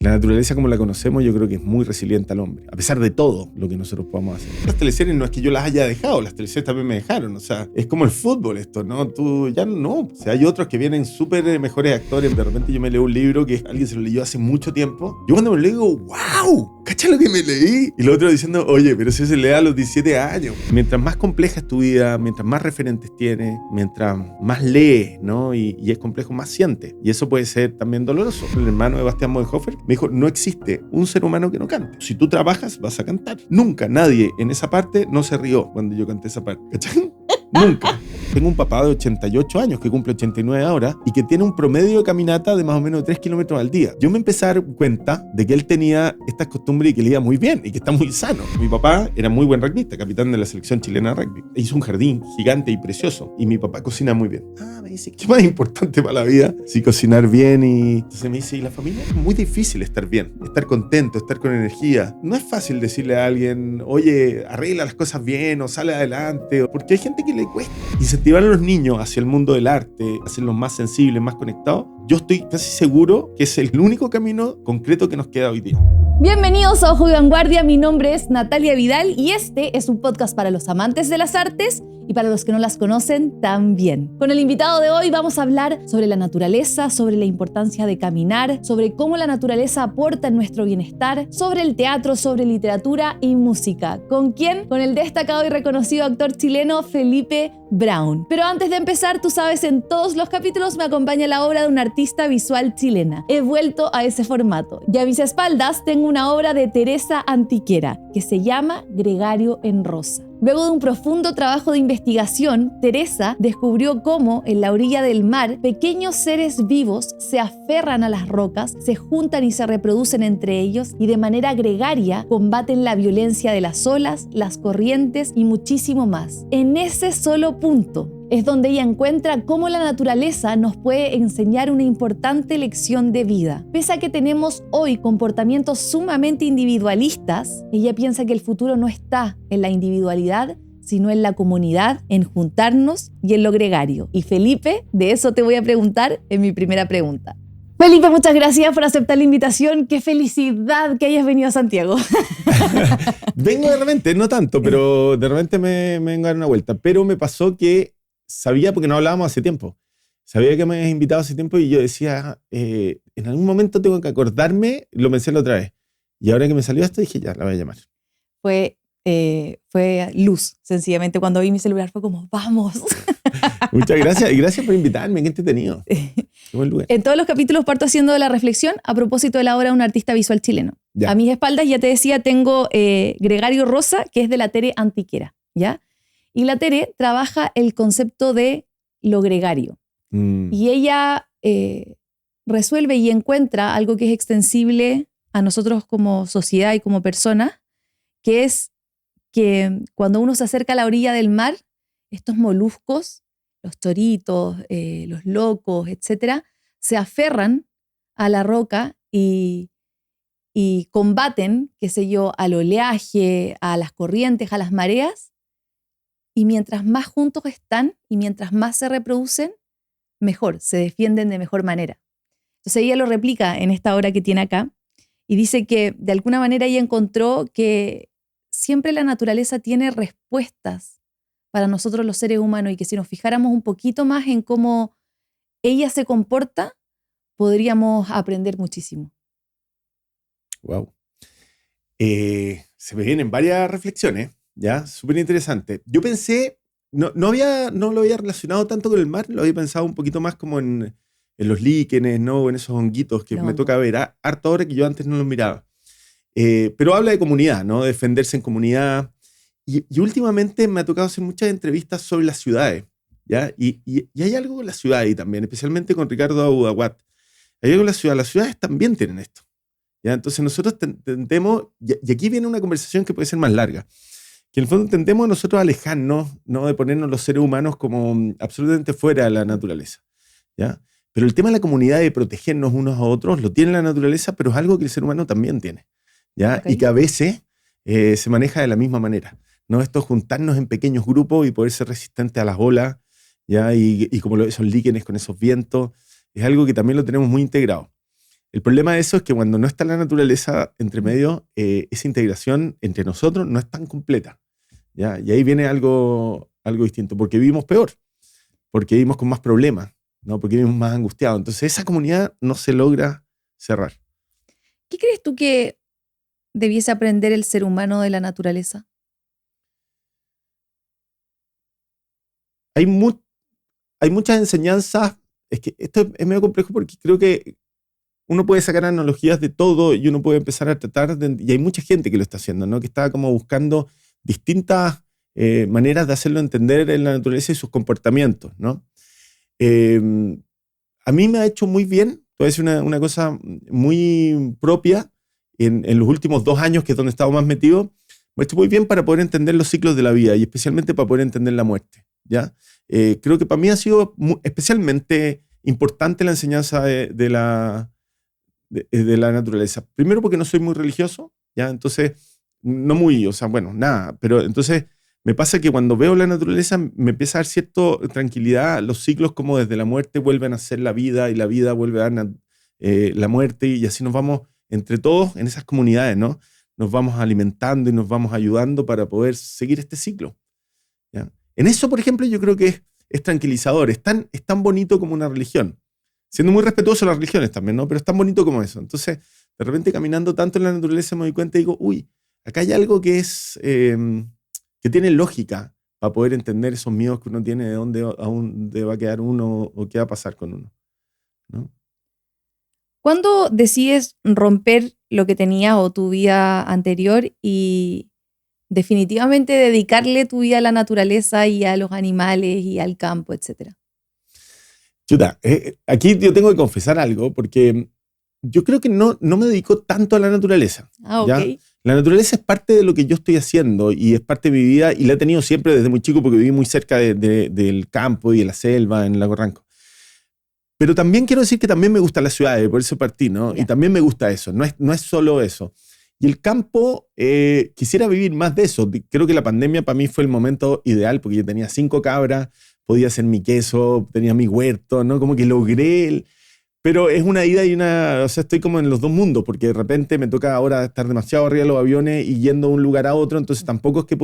La naturaleza como la conocemos yo creo que es muy resiliente al hombre, a pesar de todo lo que nosotros podamos hacer. Las teleseries no es que yo las haya dejado, las teleseries también me dejaron, o sea, es como el fútbol esto, ¿no? Tú ya no, o sea, hay otros que vienen súper mejores actores, de repente yo me leo un libro que alguien se lo leyó hace mucho tiempo, yo cuando me lo leo digo, ¡wow! ¿Cacha lo que me leí? Y lo otro diciendo, oye, pero si se lee a los 17 años. Mientras más compleja es tu vida, mientras más referentes tienes, mientras más lees, ¿no? Y es complejo, más sientes. Y eso puede ser también doloroso. El hermano de Bastián Bodenhofer me dijo, no existe un ser humano que no cante. Si tú trabajas, vas a cantar. Nunca nadie en esa parte no se rió cuando yo canté esa parte. ¿Cachai? Nunca. Tengo un papá de 88 años que cumple 89 ahora y que tiene un promedio de caminata de más o menos 3 kilómetros al día. Yo me empecé a dar cuenta de que él tenía estas costumbres y que le iba muy bien y que está muy sano. Mi papá era muy buen rugbyista, capitán de la selección chilena de rugby. Hizo un jardín gigante y precioso y mi papá cocina muy bien. Me dice, ¿qué más importante para la vida? Sí, cocinar bien. Y entonces me dice, ¿y la familia? Es muy difícil estar bien, estar contento, estar con energía. No es fácil decirle a alguien, oye, arregla las cosas bien o sale adelante, porque hay gente que le cuesta. Incentivar a los niños hacia el mundo del arte, hacerlos más sensibles, más conectados, yo estoy casi seguro que es el único camino concreto que nos queda hoy día. Bienvenidos a Ojo de Vanguardia, mi nombre es Natalia Vidal y este es un podcast para los amantes de las artes y para los que no las conocen también. Con el invitado de hoy vamos a hablar sobre la naturaleza, sobre la importancia de caminar, sobre cómo la naturaleza aporta en nuestro bienestar, sobre el teatro, sobre literatura y música. ¿Con quién? Con el destacado y reconocido actor chileno Felipe Brown. Pero antes de empezar, tú sabes, en todos los capítulos me acompaña la obra de una artista visual chilena. He vuelto a ese formato. Y a mis espaldas tengo una obra de Teresa Antequera que se llama Gregario en Rosa. Luego de un profundo trabajo de investigación, Teresa descubrió cómo, en la orilla del mar, pequeños seres vivos se aferran a las rocas, se juntan y se reproducen entre ellos y de manera gregaria combaten la violencia de las olas, las corrientes y muchísimo más. En ese solo punto es donde ella encuentra cómo la naturaleza nos puede enseñar una importante lección de vida. Pese a que tenemos hoy comportamientos sumamente individualistas, ella piensa que el futuro no está en la individualidad, sino en la comunidad, en juntarnos y en lo gregario. Y Felipe, de eso te voy a preguntar en mi primera pregunta. Felipe, muchas gracias por aceptar la invitación. Qué felicidad que hayas venido a Santiago. Vengo de repente, no tanto, pero de repente me vengo a dar una vuelta. Pero me pasó que sabía, porque no hablábamos hace tiempo, sabía que me habías invitado hace tiempo y yo decía, en algún momento tengo que acordarme, lo pensé la otra vez. Y ahora que me salió esto dije, ya, la voy a llamar. Fue luz, sencillamente. Cuando vi mi celular fue como, ¡vamos! Muchas gracias y gracias por invitarme, qué entretenido. Qué buen lugar. En todos los capítulos parto haciendo la reflexión a propósito de la obra de un artista visual chileno. Ya. A mis espaldas, ya te decía, tengo Gregario Rosa, que es de la Tere Antequera, ¿ya? Y la Tere trabaja el concepto de lo gregario. Y ella resuelve y encuentra algo que es extensible a nosotros como sociedad y como personas, que es que cuando uno se acerca a la orilla del mar, estos moluscos, los choritos, los locos, etcétera, se aferran a la roca y combaten, qué sé yo, al oleaje, a las corrientes, a las mareas. Y mientras más juntos están y mientras más se reproducen, mejor, se defienden de mejor manera. Entonces ella lo replica en esta obra que tiene acá y dice que de alguna manera ella encontró que siempre la naturaleza tiene respuestas para nosotros los seres humanos y que si nos fijáramos un poquito más en cómo ella se comporta, podríamos aprender muchísimo. Wow. Se me vienen varias reflexiones. Ya, súper interesante. Yo pensé, no lo había relacionado tanto con el mar, lo había pensado un poquito más como en los líquenes, ¿no? En esos honguitos que me toca ver harto ahora que yo antes no los miraba. Pero habla de comunidad, ¿no? De defenderse en comunidad. Y últimamente me ha tocado hacer muchas entrevistas sobre las ciudades, ¿ya? Y hay algo con las ciudades también, especialmente con Ricardo Abudahuat. Hay algo con las ciudades también tienen esto, ¿ya? Entonces nosotros tendemos, y aquí viene una conversación que puede ser más larga, que en el fondo tendemos nosotros a alejarnos, ¿no? De ponernos los seres humanos como absolutamente fuera de la naturaleza, ¿ya? Pero el tema de la comunidad, de protegernos unos a otros, lo tiene la naturaleza, pero es algo que el ser humano también tiene, ¿ya? Okay. Y que a veces se maneja de la misma manera, ¿no? Esto es juntarnos en pequeños grupos y poder ser resistentes a las olas, ¿ya? Y como esos líquenes con esos vientos, es algo que también lo tenemos muy integrado. El problema de eso es que cuando no está la naturaleza entre medio, esa integración entre nosotros no es tan completa, ¿ya? Y ahí viene algo distinto, porque vivimos peor, porque vivimos con más problemas, ¿no? Porque vivimos más angustiados. Entonces esa comunidad no se logra cerrar. ¿Qué crees tú que debiese aprender el ser humano de la naturaleza? Hay muchas enseñanzas. Es que esto es medio complejo porque creo que uno puede sacar analogías de todo y uno puede empezar a tratar y hay mucha gente que lo está haciendo, ¿no? Que está como buscando distintas maneras de hacerlo entender en la naturaleza y sus comportamientos, ¿no? Eh, a mí me ha hecho muy bien, te voy a decir una cosa muy propia, en los últimos 2 años, que es donde he estado más metido, me ha hecho muy bien para poder entender los ciclos de la vida y especialmente para poder entender la muerte, ¿ya? Creo que para mí ha sido especialmente importante la enseñanza de la naturaleza. Primero porque no soy muy religioso, ¿ya? Entonces, no muy, o sea, bueno, nada, pero entonces me pasa que cuando veo la naturaleza me empieza a dar cierta tranquilidad, los ciclos como desde la muerte vuelven a ser la vida y la vida vuelve a dar la muerte y así nos vamos entre todos en esas comunidades, ¿no? Nos vamos alimentando y nos vamos ayudando para poder seguir este ciclo, ¿ya? En eso, por ejemplo, yo creo que es tranquilizador, es tan bonito como una religión, siendo muy respetuoso de las religiones también, ¿no? Pero es tan bonito como eso. Entonces, de repente caminando tanto en la naturaleza me doy cuenta y digo, uy, acá hay algo que que tiene lógica para poder entender esos miedos que uno tiene de a dónde va a quedar uno o qué va a pasar con uno, ¿no? ¿Cuándo decides romper lo que tenías o tu vida anterior y definitivamente dedicarle tu vida a la naturaleza y a los animales y al campo, etcétera? Chuta, aquí yo tengo que confesar algo porque yo creo que no me dedico tanto a la naturaleza, Ah, ¿ya? ok. La naturaleza es parte de lo que yo estoy haciendo y es parte de mi vida y la he tenido siempre desde muy chico porque viví muy cerca del campo y de la selva en Lago Ranco. Pero también quiero decir que también me gustan las ciudades, por eso partí, ¿no? Ya. Y también me gusta eso, no es solo eso. Y el campo, quisiera vivir más de eso. Creo que la pandemia para mí fue el momento ideal porque yo tenía 5 cabras, podía hacer mi queso, tenía mi huerto, ¿no? Como que logré. Pero es una ida y una. O sea, estoy como en los dos mundos porque de repente me toca ahora estar demasiado arriba de los aviones y yendo de un lugar a otro. Entonces tampoco es que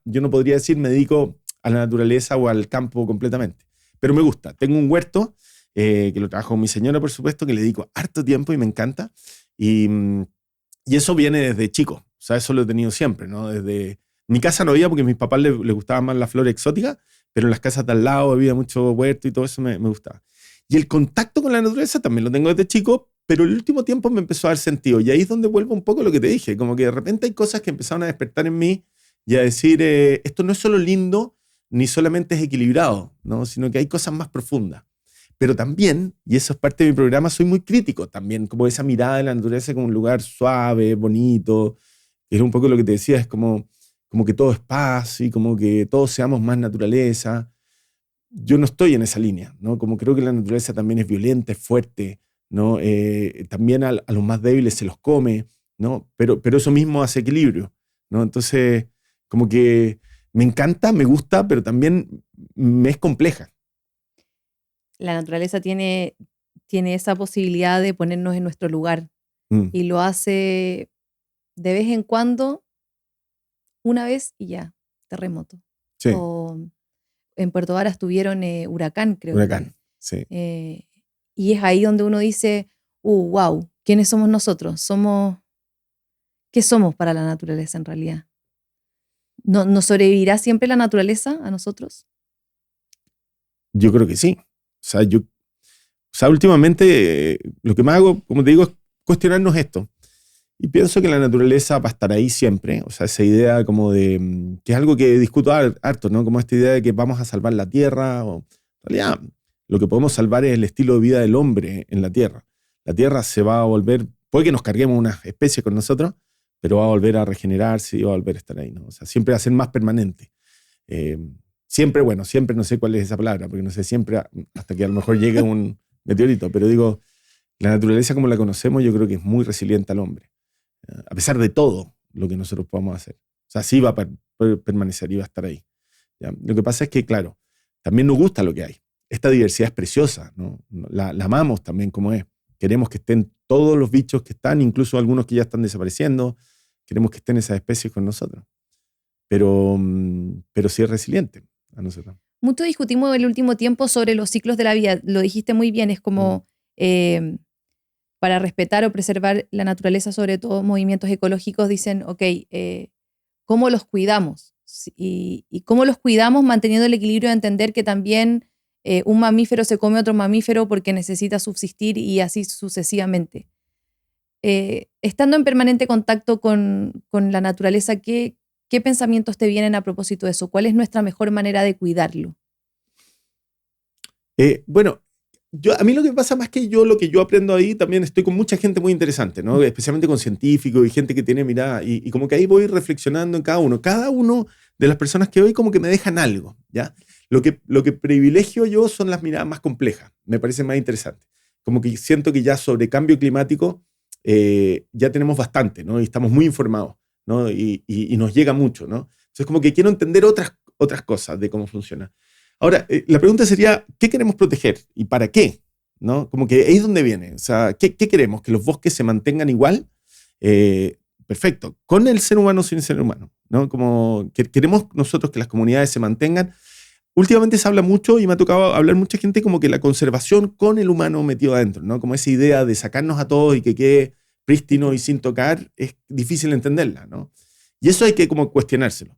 yo no podría decir me dedico a la naturaleza o al campo completamente. Pero me gusta. Tengo un huerto que lo trabajo con mi señora, por supuesto, que le dedico harto tiempo y me encanta. Y, y eso viene desde chico. O sea, eso lo he tenido siempre, ¿no? Desde mi casa no había porque a mis papás les gustaba más la flora exótica, pero en las casas de al lado había mucho huerto y todo eso me gustaba. Y el contacto con la naturaleza también lo tengo desde chico, pero el último tiempo me empezó a dar sentido. Y ahí es donde vuelvo un poco a lo que te dije, como que de repente hay cosas que empezaron a despertar en mí y a decir, esto no es solo lindo, ni solamente es equilibrado, ¿no? Sino que hay cosas más profundas. Pero también, y eso es parte de mi programa, soy muy crítico también, como esa mirada de la naturaleza como un lugar suave, bonito. Es un poco lo que te decía, es como que todo es paz y como que todos seamos más naturaleza. Yo no estoy en esa línea, ¿no? Como creo que la naturaleza también es violenta, es fuerte, ¿no? También a los más débiles se los come, ¿no? Pero eso mismo hace equilibrio, ¿no? Entonces, como que me encanta, me gusta, pero también me es compleja. La naturaleza tiene esa posibilidad de ponernos en nuestro lugar Mm, y lo hace de vez en cuando, una vez y ya, terremoto. sí, O en Puerto Varas tuvieron huracán, creo que. huracán, sí. Y es ahí donde uno dice, wow, ¿quiénes somos nosotros? ¿Qué somos para la naturaleza en realidad? ¿Nos sobrevivirá siempre la naturaleza a nosotros? Yo creo que sí. Últimamente lo que más hago, como te digo, es cuestionarnos esto. Y pienso que la naturaleza va a estar ahí siempre. O sea, esa idea como que es algo que discuto harto, ¿no? Como esta idea de que vamos a salvar la Tierra. En realidad, lo que podemos salvar es el estilo de vida del hombre en la Tierra. La Tierra se va a volver, puede que nos carguemos una especie con nosotros, pero va a volver a regenerarse y va a volver a estar ahí, ¿no? O sea, siempre va a ser más permanente. Siempre, bueno, siempre no sé cuál es esa palabra, porque no sé, siempre hasta que a lo mejor llegue un meteorito, pero digo, la naturaleza como la conocemos yo creo que es muy resiliente al hombre, a pesar de todo lo que nosotros podamos hacer. O sea, sí va a permanecer y va a estar ahí, ¿ya? Lo que pasa es que, claro, también nos gusta lo que hay. Esta diversidad es preciosa, ¿no? La amamos también como es, Queremos que estén todos los bichos que están, incluso algunos que ya están desapareciendo. Queremos que estén esas especies con nosotros. Pero sí es resiliente a nosotros. Mucho discutimos en el último tiempo sobre los ciclos de la vida. Lo dijiste muy bien, es como para respetar o preservar la naturaleza, sobre todo movimientos ecológicos, dicen, ok, ¿cómo los cuidamos? Y cómo los cuidamos manteniendo el equilibrio de entender que también un mamífero se come a otro mamífero porque necesita subsistir y así sucesivamente. Estando en permanente contacto con la naturaleza, ¿qué pensamientos te vienen a propósito de eso? ¿Cuál es nuestra mejor manera de cuidarlo? Bueno, a mí lo que pasa más que lo que yo aprendo ahí, también estoy con mucha gente muy interesante, ¿no? Especialmente con científicos y gente que tiene mirada, y como que ahí voy reflexionando en cada uno. Cada uno de las personas que hoy como que me dejan algo, ¿ya? Lo que privilegio yo son las miradas más complejas, me parece más interesante. Como que siento que ya sobre cambio climático ya tenemos bastante, ¿no? Y estamos muy informados, ¿no? Y nos llega mucho, ¿no? Entonces como que quiero entender otras cosas de cómo funciona. Ahora, la pregunta sería, ¿qué queremos proteger y para qué? ¿No? Como que ahí es donde viene. O sea, ¿qué queremos? ¿Que los bosques se mantengan igual? Perfecto. ¿Con el ser humano o sin ser humano? ¿No? Como que queremos nosotros que las comunidades se mantengan. Últimamente se habla mucho y me ha tocado hablar mucha gente como que la conservación con el humano metido adentro, ¿no? Como esa idea de sacarnos a todos y que quede prístino y sin tocar, es difícil entenderla, ¿no? Y eso hay que como cuestionárselo.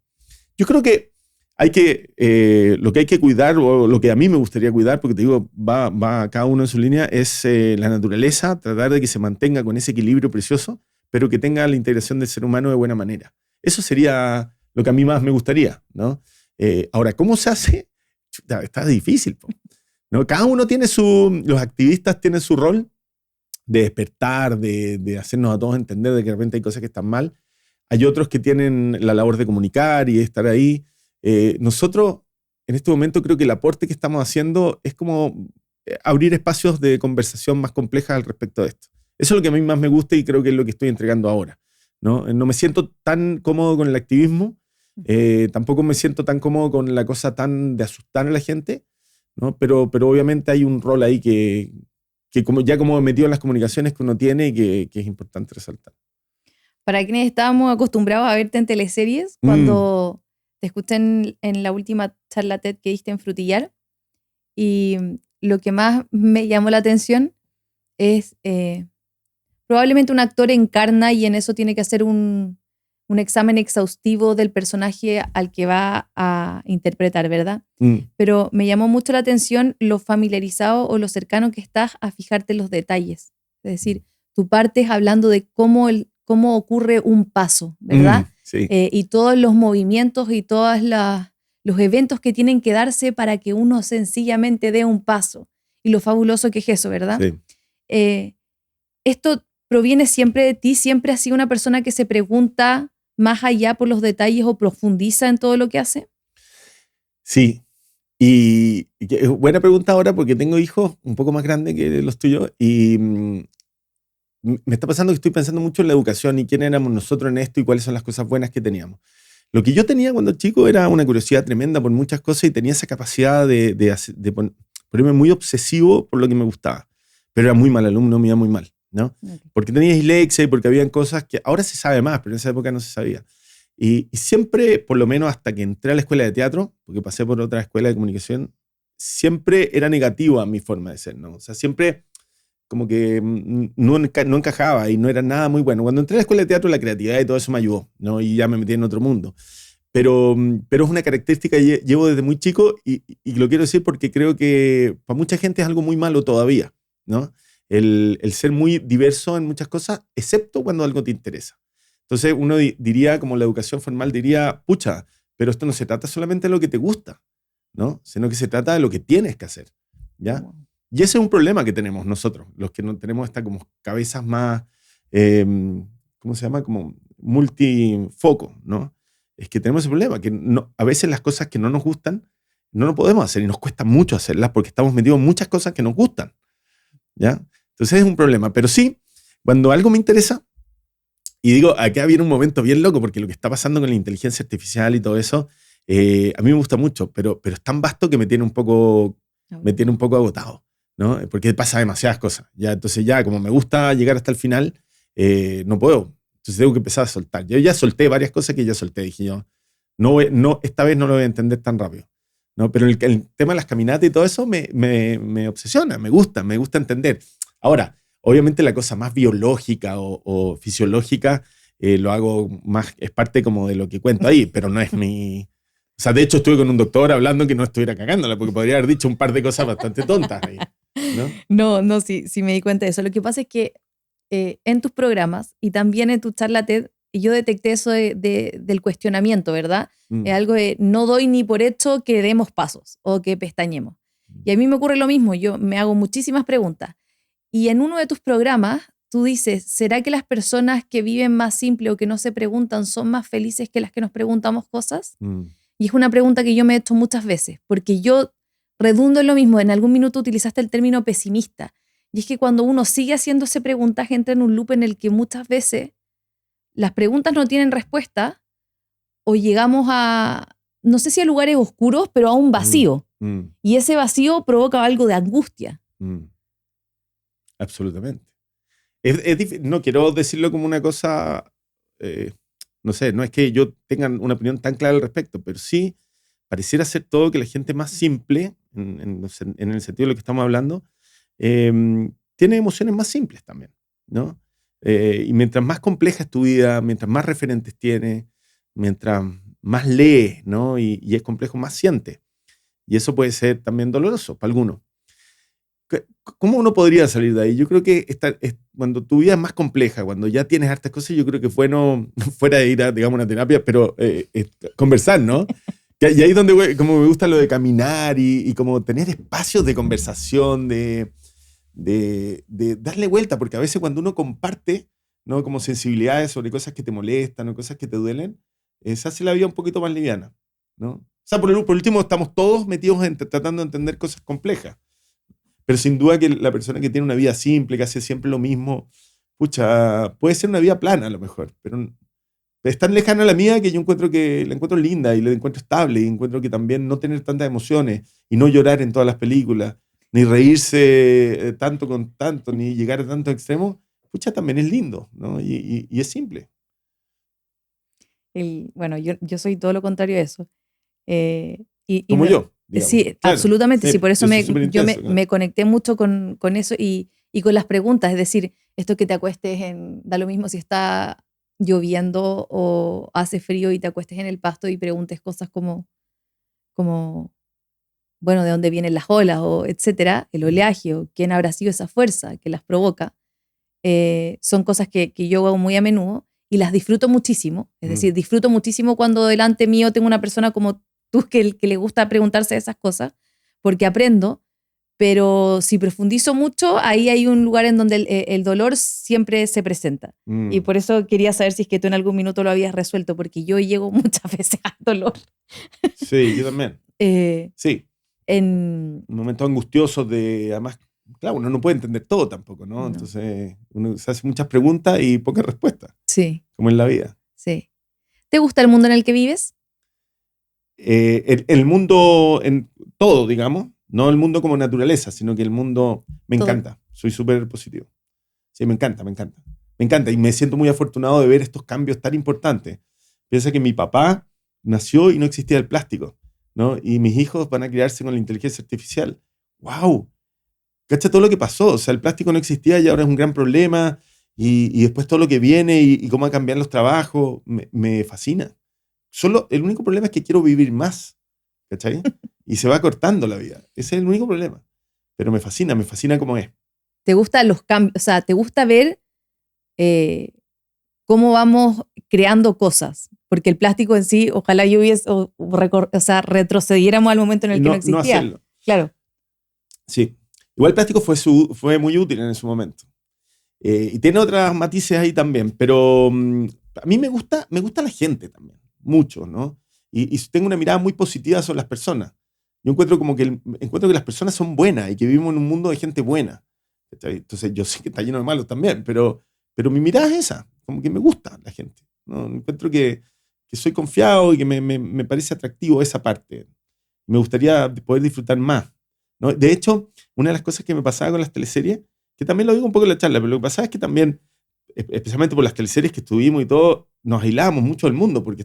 Yo creo que lo que hay que cuidar, o lo que a mí me gustaría cuidar, porque te digo, va cada uno en su línea, es la naturaleza, tratar de que se mantenga con ese equilibrio precioso, pero que tenga la integración del ser humano de buena manera. Eso sería lo que a mí más me gustaría, ¿no? Ahora, ¿cómo se hace? Está difícil, ¿no? Cada uno tiene los activistas tienen su rol de despertar, de hacernos a todos entender de que de repente hay cosas que están mal. Hay otros que tienen la labor de comunicar y de estar ahí. Nosotros, en este momento, creo que el aporte que estamos haciendo es como abrir espacios de conversación más complejas al respecto de esto. Eso es lo que a mí más me gusta y creo que es lo que estoy entregando ahora, ¿no? No me siento tan cómodo con el activismo, tampoco me siento tan cómodo con la cosa tan de asustar a la gente, ¿no? Pero obviamente hay un rol ahí que como metido en las comunicaciones que uno tiene y que es importante resaltar. Para quienes estábamos acostumbrados a verte en teleseries, cuando te escuché en la última charla TED que diste en Frutillar, y lo que más me llamó la atención es probablemente un actor encarna y en eso tiene que hacer un examen exhaustivo del personaje al que va a interpretar, ¿verdad? Pero me llamó mucho la atención lo familiarizado o lo cercano que estás a fijarte en los detalles. Es decir, tú partes hablando de cómo ocurre un paso, ¿verdad? Sí. Y todos los movimientos y todos los eventos que tienen que darse para que uno sencillamente dé un paso. Y lo fabuloso que es eso, ¿verdad? Sí. ¿Esto proviene siempre de ti? ¿Siempre has sido una persona que se pregunta más allá por los detalles o profundiza en todo lo que hace? Sí. Y buena pregunta ahora porque tengo hijos un poco más grandes que los tuyos y me está pasando que estoy pensando mucho en la educación y quién éramos nosotros en esto y cuáles son las cosas buenas que teníamos. Lo que yo tenía cuando chico era una curiosidad tremenda por muchas cosas y tenía esa capacidad de ponerme muy obsesivo por lo que me gustaba. Pero era muy mal alumno, me iba muy mal, ¿no? Okay. Porque tenía dislexia y porque habían cosas que ahora se sabe más, pero en esa época no se sabía. Y siempre, por lo menos hasta que entré a la escuela de teatro, porque pasé por otra escuela de comunicación, siempre era negativa mi forma de ser, ¿no? O sea, siempre como que no encajaba y no era nada muy bueno. Cuando entré a la escuela de teatro, la creatividad y todo eso me ayudó, ¿no? Y ya me metí en otro mundo. Pero es una característica que llevo desde muy chico y lo quiero decir porque creo que para mucha gente es algo muy malo todavía, ¿no? El ser muy diverso en muchas cosas, excepto cuando algo te interesa. Entonces uno diría, como la educación formal diría, pucha, pero esto no se trata solamente de lo que te gusta, ¿no? Sino que se trata de lo que tienes que hacer, ¿ya? Y ese es un problema que tenemos nosotros, los que no tenemos esta como cabezas más, ¿cómo se llama? Como multifoco, ¿no? Es que tenemos ese problema, que a veces las cosas que no nos gustan no lo podemos hacer y nos cuesta mucho hacerlas porque estamos metidos en muchas cosas que nos gustan, ¿ya? Entonces es un problema. Pero sí, cuando algo me interesa, y digo, acá viene un momento bien loco porque lo que está pasando con la inteligencia artificial y todo eso, a mí me gusta mucho, pero es tan vasto que me tiene un poco agotado, ¿no? Porque pasa demasiadas cosas. Ya, entonces ya, como me gusta llegar hasta el final, no puedo. Entonces tengo que empezar a soltar. Yo ya solté varias cosas que ya solté. Dije yo, no, esta vez no lo voy a entender tan rápido, ¿no? Pero el tema de las caminatas y todo eso me obsesiona, me gusta entender. Ahora, obviamente la cosa más biológica o fisiológica lo hago más, es parte como de lo que cuento ahí, pero no es mi... O sea, de hecho estuve con un doctor hablando que no estuviera cagándola, porque podría haber dicho un par de cosas bastante tontas ahí, ¿no? No, sí me di cuenta de eso. Lo que pasa es que en tus programas y también en tu charla TED, yo detecté eso del cuestionamiento, ¿verdad? Es algo de no doy ni por hecho que demos pasos o que pestañemos. Y a mí me ocurre lo mismo, yo me hago muchísimas preguntas. Y en uno de tus programas, tú dices, ¿será que las personas que viven más simple o que no se preguntan son más felices que las que nos preguntamos cosas? Y es una pregunta que yo me he hecho muchas veces, porque yo redundo en lo mismo. En algún minuto utilizaste el término pesimista. Y es que cuando uno sigue haciéndose preguntas, entra en un loop en el que muchas veces las preguntas no tienen respuesta o llegamos a, no sé si a lugares oscuros, pero a un vacío. Y ese vacío provoca algo de angustia. Absolutamente. No quiero decirlo como una cosa, no sé, no es que yo tenga una opinión tan clara al respecto, pero sí pareciera ser todo que la gente más simple, en el sentido de lo que estamos hablando, tiene emociones más simples también, ¿no? Y mientras más compleja es tu vida, mientras más referentes tienes, mientras más lees, ¿no? Y es complejo, más sientes. Y eso puede ser también doloroso para algunos. ¿Cómo uno podría salir de ahí? Yo creo que cuando tu vida es más compleja, cuando ya tienes hartas cosas, yo creo que es bueno, fuera de ir a, digamos, una terapia, pero conversar, ¿no? Y ahí es donde como me gusta lo de caminar y como tener espacios de conversación, de darle vuelta, porque a veces cuando uno comparte, ¿no? Como sensibilidades sobre cosas que te molestan o cosas que te duelen, se hace la vida un poquito más liviana, ¿no? O sea, por último, estamos todos metidos tratando de entender cosas complejas. Pero sin duda que la persona que tiene una vida simple, que hace siempre lo mismo, pucha, puede ser una vida plana a lo mejor, pero es tan lejana a la mía que yo la encuentro linda y la encuentro estable y encuentro que también no tener tantas emociones y no llorar en todas las películas, ni reírse tanto con tanto, ni llegar a tantos extremos, pucha, también es lindo, ¿no? Y es simple. Bueno, yo soy todo lo contrario a eso. Como yo. Digamos. Sí, Claro, absolutamente, sí, por eso yo claro. me conecté mucho con eso y con las preguntas, es decir, esto que te acuestes da lo mismo si está lloviendo o hace frío y te acuestes en el pasto y preguntes cosas como bueno, de dónde vienen las olas o etcétera, el oleaje o quién habrá sido esa fuerza que las provoca, son cosas que yo hago muy a menudo y las disfruto muchísimo, es decir, disfruto muchísimo cuando delante mío tengo una persona como tú que le gusta preguntarse esas cosas, porque aprendo, pero si profundizo mucho, ahí hay un lugar en donde el dolor siempre se presenta. Y por eso quería saber si es que tú en algún minuto lo habías resuelto, porque yo llego muchas veces al dolor. Sí, yo también. Sí. En momentos angustiosos además, claro, uno no puede entender todo tampoco, ¿no? Entonces uno se hace muchas preguntas y pocas respuestas. Sí. Como en la vida. Sí. ¿Te gusta el mundo en el que vives? El mundo en todo, digamos, no el mundo como naturaleza, sino que el mundo me encanta. Soy súper positivo. Sí, me encanta. Me encanta y me siento muy afortunado de ver estos cambios tan importantes. Piensa que mi papá nació y no existía el plástico, ¿no? Y mis hijos van a criarse con la inteligencia artificial. ¡Wow! ¿Cacha todo lo que pasó? O sea, el plástico no existía y ahora es un gran problema. Y después todo lo que viene y cómo va a cambiar los trabajos, me fascina. El único problema es que quiero vivir más, ¿cachai? Y se va cortando la vida. Ese es el único problema. Pero me fascina como es. ¿Te gustan los cambios? O sea, ¿te gusta ver cómo vamos creando cosas? Porque el plástico en sí, ojalá yo retrocediéramos al momento en el que no existía. No hacerlo. Claro. Sí. Igual el plástico fue muy útil en su momento. Y tiene otras matices ahí también, pero a mí me gusta la gente también, mucho, ¿no? Y tengo una mirada muy positiva sobre las personas. Yo encuentro que las personas son buenas y que vivimos en un mundo de gente buena. Entonces yo sé que está lleno de malos también, pero mi mirada es esa, como que me gusta la gente, ¿no? Encuentro que soy confiado y que me parece atractivo esa parte. Me gustaría poder disfrutar más, ¿no? De hecho, una de las cosas que me pasaba con las teleseries, que también lo digo un poco en la charla, pero lo que pasaba es que también, especialmente por las teleseries que estuvimos y todo, nos aislábamos mucho del mundo, porque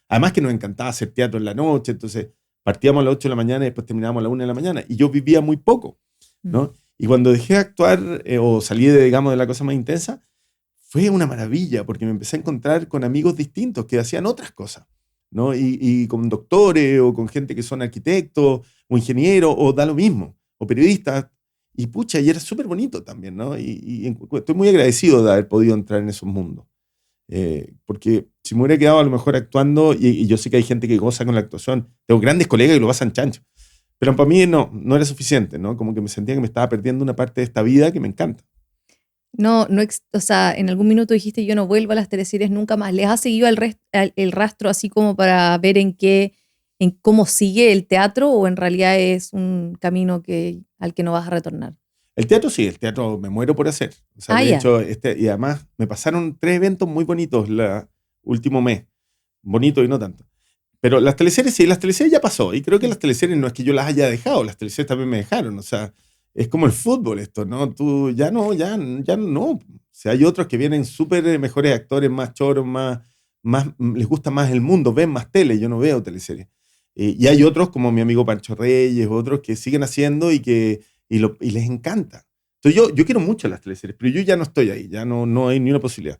además que nos encantaba hacer teatro en la noche, entonces partíamos a las 8 de la mañana y después terminábamos a las 1 de la mañana, y yo vivía muy poco, ¿no? Y cuando dejé de actuar o salí, digamos, de la cosa más intensa, fue una maravilla, porque me empecé a encontrar con amigos distintos que hacían otras cosas, ¿no? Y con doctores o con gente que son arquitectos o ingenieros o da lo mismo, o periodistas. Y pucha, y era súper bonito también, ¿no? Y estoy muy agradecido de haber podido entrar en esos mundos. Porque si me hubiera quedado a lo mejor actuando, y yo sé que hay gente que goza con la actuación, tengo grandes colegas que lo pasan chancho, pero para mí no era suficiente, ¿no? Como que me sentía que me estaba perdiendo una parte de esta vida que me encanta. No, o sea, en algún minuto dijiste yo no vuelvo a las teleseries nunca más. ¿Les has seguido el rastro así como para ver en cómo sigue el teatro o en realidad es un camino al que no vas a retornar? El teatro sí, el teatro me muero por hacer. O sea, de Ya. hecho, y además me pasaron 3 eventos muy bonitos el último mes. Bonitos y no tanto. Pero las teleseries sí, las teleseries ya pasó. Y creo que las teleseries no es que yo las haya dejado, las teleseries también me dejaron. O sea, es como el fútbol esto, ¿no? Tú ya no. O sea, hay otros que vienen súper mejores actores, más choros, les gusta más el mundo, ven más tele, yo no veo teleseries. Y hay otros como mi amigo Pancho Reyes, otros que siguen haciendo y les encanta. Entonces yo quiero mucho las teleseries, pero yo ya no estoy ahí, ya no hay ni una posibilidad.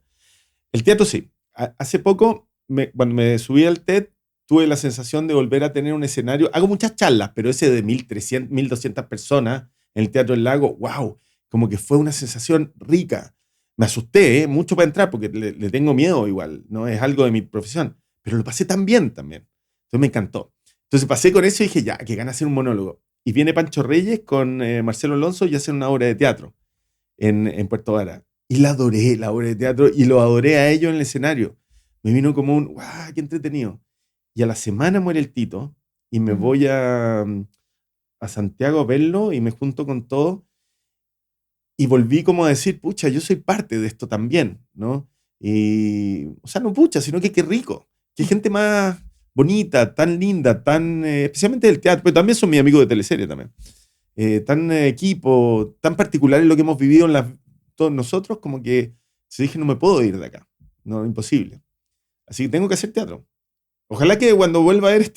El teatro sí. Hace poco, cuando me subí al TED, tuve la sensación de volver a tener un escenario. Hago muchas charlas, pero ese de 1.300, 1.200 personas en el Teatro del Lago, wow, como que fue una sensación rica. Me asusté, mucho para entrar, porque le tengo miedo igual, ¿no? Es algo de mi profesión, pero lo pasé tan bien también. Entonces me encantó. Entonces pasé con eso y dije, ya, que gana hacer un monólogo. Y viene Pancho Reyes con Marcelo Alonso y hacen una obra de teatro en Puerto Vara. Y la adoré, la obra de teatro, y lo adoré a ellos en el escenario. Me vino como ¡guau, qué entretenido! Y a la semana muere el Tito y me voy a Santiago a verlo y me junto con todo y volví como a decir, pucha, yo soy parte de esto también, ¿no? Y, o sea, no pucha, sino que qué rico, qué gente más bonita, tan linda, especialmente del teatro, pero también son mis amigos de teleserie también, tan equipo, tan particular en lo que hemos vivido todos nosotros, como que se dije, no me puedo ir de acá, no, imposible. Así que tengo que hacer teatro. Ojalá que cuando vuelva a ver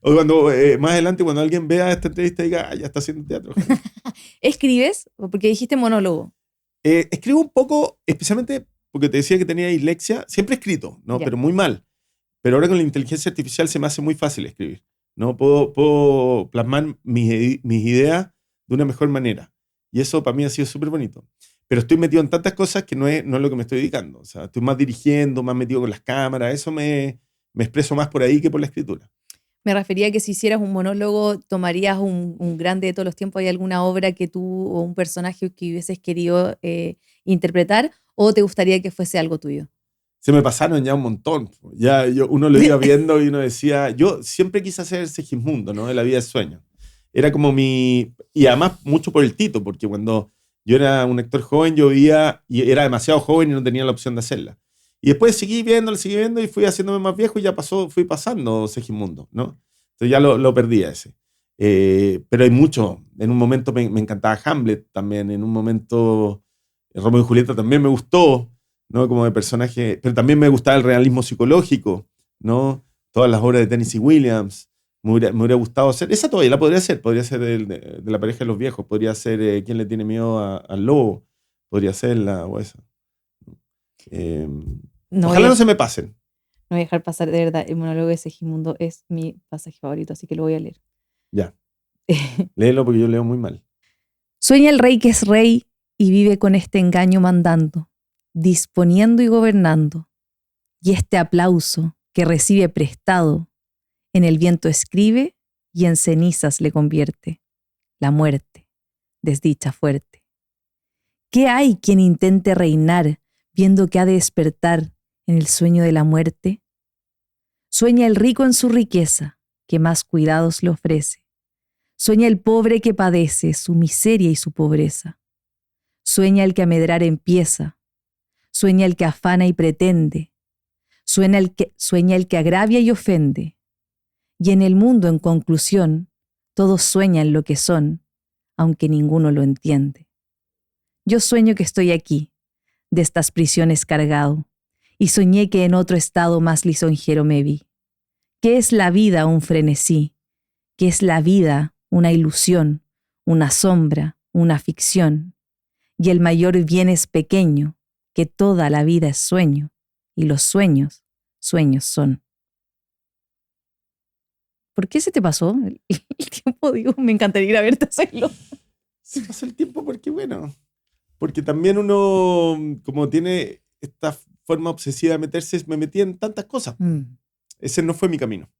o cuando más adelante, cuando alguien vea esta entrevista, diga, ya está haciendo teatro. ¿Escribes? Porque dijiste monólogo. Escribo un poco, especialmente porque te decía que tenía dislexia, siempre he escrito, ¿no? Ya. Pero muy mal. Pero ahora con la inteligencia artificial se me hace muy fácil escribir, ¿no? Puedo plasmar mis ideas de una mejor manera. Y eso para mí ha sido súper bonito. Pero estoy metido en tantas cosas que no es lo que me estoy dedicando. O sea, estoy más dirigiendo, más metido con las cámaras. Eso me expreso más por ahí que por la escritura. Me refería a que si hicieras un monólogo, tomarías un grande de todos los tiempos. ¿Hay alguna obra que tú o un personaje que hubieses querido interpretar o te gustaría que fuese algo tuyo? Se me pasaron ya un montón. Ya uno lo iba viendo y uno decía, yo siempre quise hacer Segismundo, ¿no? De La vida de sueño. Era como y además mucho por el Tito, porque cuando yo era un actor joven, yo veía, y era demasiado joven y no tenía la opción de hacerla. Y después seguí viendo y fui haciéndome más viejo y ya fui pasando Segismundo, ¿no? Entonces ya lo perdí a ese. Pero hay mucho. En un momento me encantaba Hamlet también, en un momento Romeo y Julieta también me gustó, ¿no? Como de personaje, pero también me gustaba el realismo psicológico, ¿no? Todas las obras de Tennessee Williams. Me hubiera gustado hacer, esa todavía la podría ser de la pareja de los viejos, podría ser ¿Quién le tiene miedo al lobo? Podría ser o esa. Ojalá no se me pasen. No voy a dejar pasar, de verdad, el monólogo de Segismundo es mi pasaje favorito, así que lo voy a leer. Ya. Léelo porque yo leo muy mal. Sueña el rey que es rey y vive con este engaño mandando, disponiendo y gobernando. Y este aplauso que recibe prestado, en el viento escribe y en cenizas le convierte. La muerte, desdicha fuerte. ¿Qué hay quien intente reinar viendo que ha de despertar en el sueño de la muerte? Sueña el rico en su riqueza, que más cuidados le ofrece. Sueña el pobre que padece su miseria y su pobreza. Sueña el que a medrar empieza. Sueña el que afana y pretende. Sueña el que agravia y ofende. Y en el mundo, en conclusión, todos sueñan lo que son, aunque ninguno lo entiende. Yo sueño que estoy aquí, de estas prisiones cargado, y soñé que en otro estado más lisonjero me vi. ¿Qué es la vida un frenesí? ¿Qué es la vida una ilusión, una sombra, una ficción? Y el mayor bien es pequeño, que toda la vida es sueño, y los sueños, sueños son. ¿Por qué se te pasó el tiempo? Digo, me encantaría ir a verte hacerlo. Se pasa el tiempo porque también uno, como tiene esta forma obsesiva de meterse, me metí en tantas cosas. Ese no fue mi camino,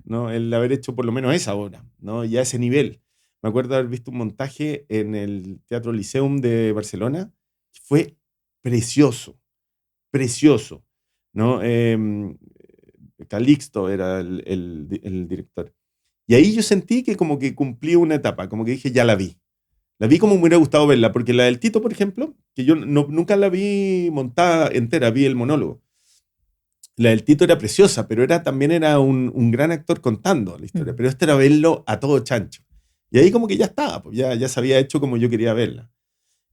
¿no? El haber hecho por lo menos esa obra, ¿no? Y a ese nivel. Me acuerdo haber visto un montaje en el Teatro Liceum de Barcelona, que fue precioso, precioso, ¿no? Calixto era el director. Y ahí yo sentí que como que cumplí una etapa, como que dije, ya la vi. La vi como me hubiera gustado verla, porque la del Tito, por ejemplo, que yo nunca la vi montada entera, vi el monólogo. La del Tito era preciosa, pero también era un gran actor contando la historia. Pero esto era verlo a todo chancho. Y ahí como que ya estaba, pues ya se había hecho como yo quería verla.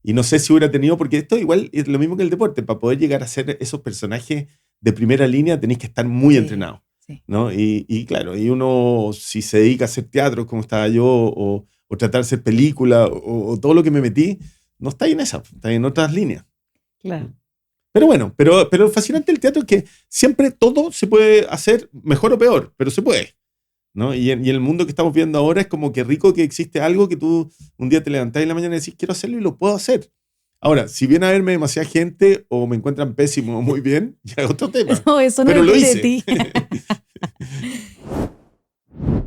Y no sé si hubiera tenido, porque esto igual es lo mismo que el deporte. Para poder llegar a ser esos personajes de primera línea tenéis que estar muy entrenado, ¿no? Y claro, y uno si se dedica a hacer teatro como estaba yo, o tratar de hacer película, o todo lo que me metí, no está ahí en esa, está ahí en otras líneas. Claro. Pero bueno, pero lo fascinante del teatro es que siempre todo se puede hacer mejor o peor, pero se puede, ¿no? Y en el mundo que estamos viendo ahora es como que rico que existe algo que tú un día te levantás en la mañana y decís, quiero hacerlo y lo puedo hacer. Ahora, si viene a verme demasiada gente o me encuentran pésimo o muy bien, ya es otro tema. No, eso no pero lo hice. De ti.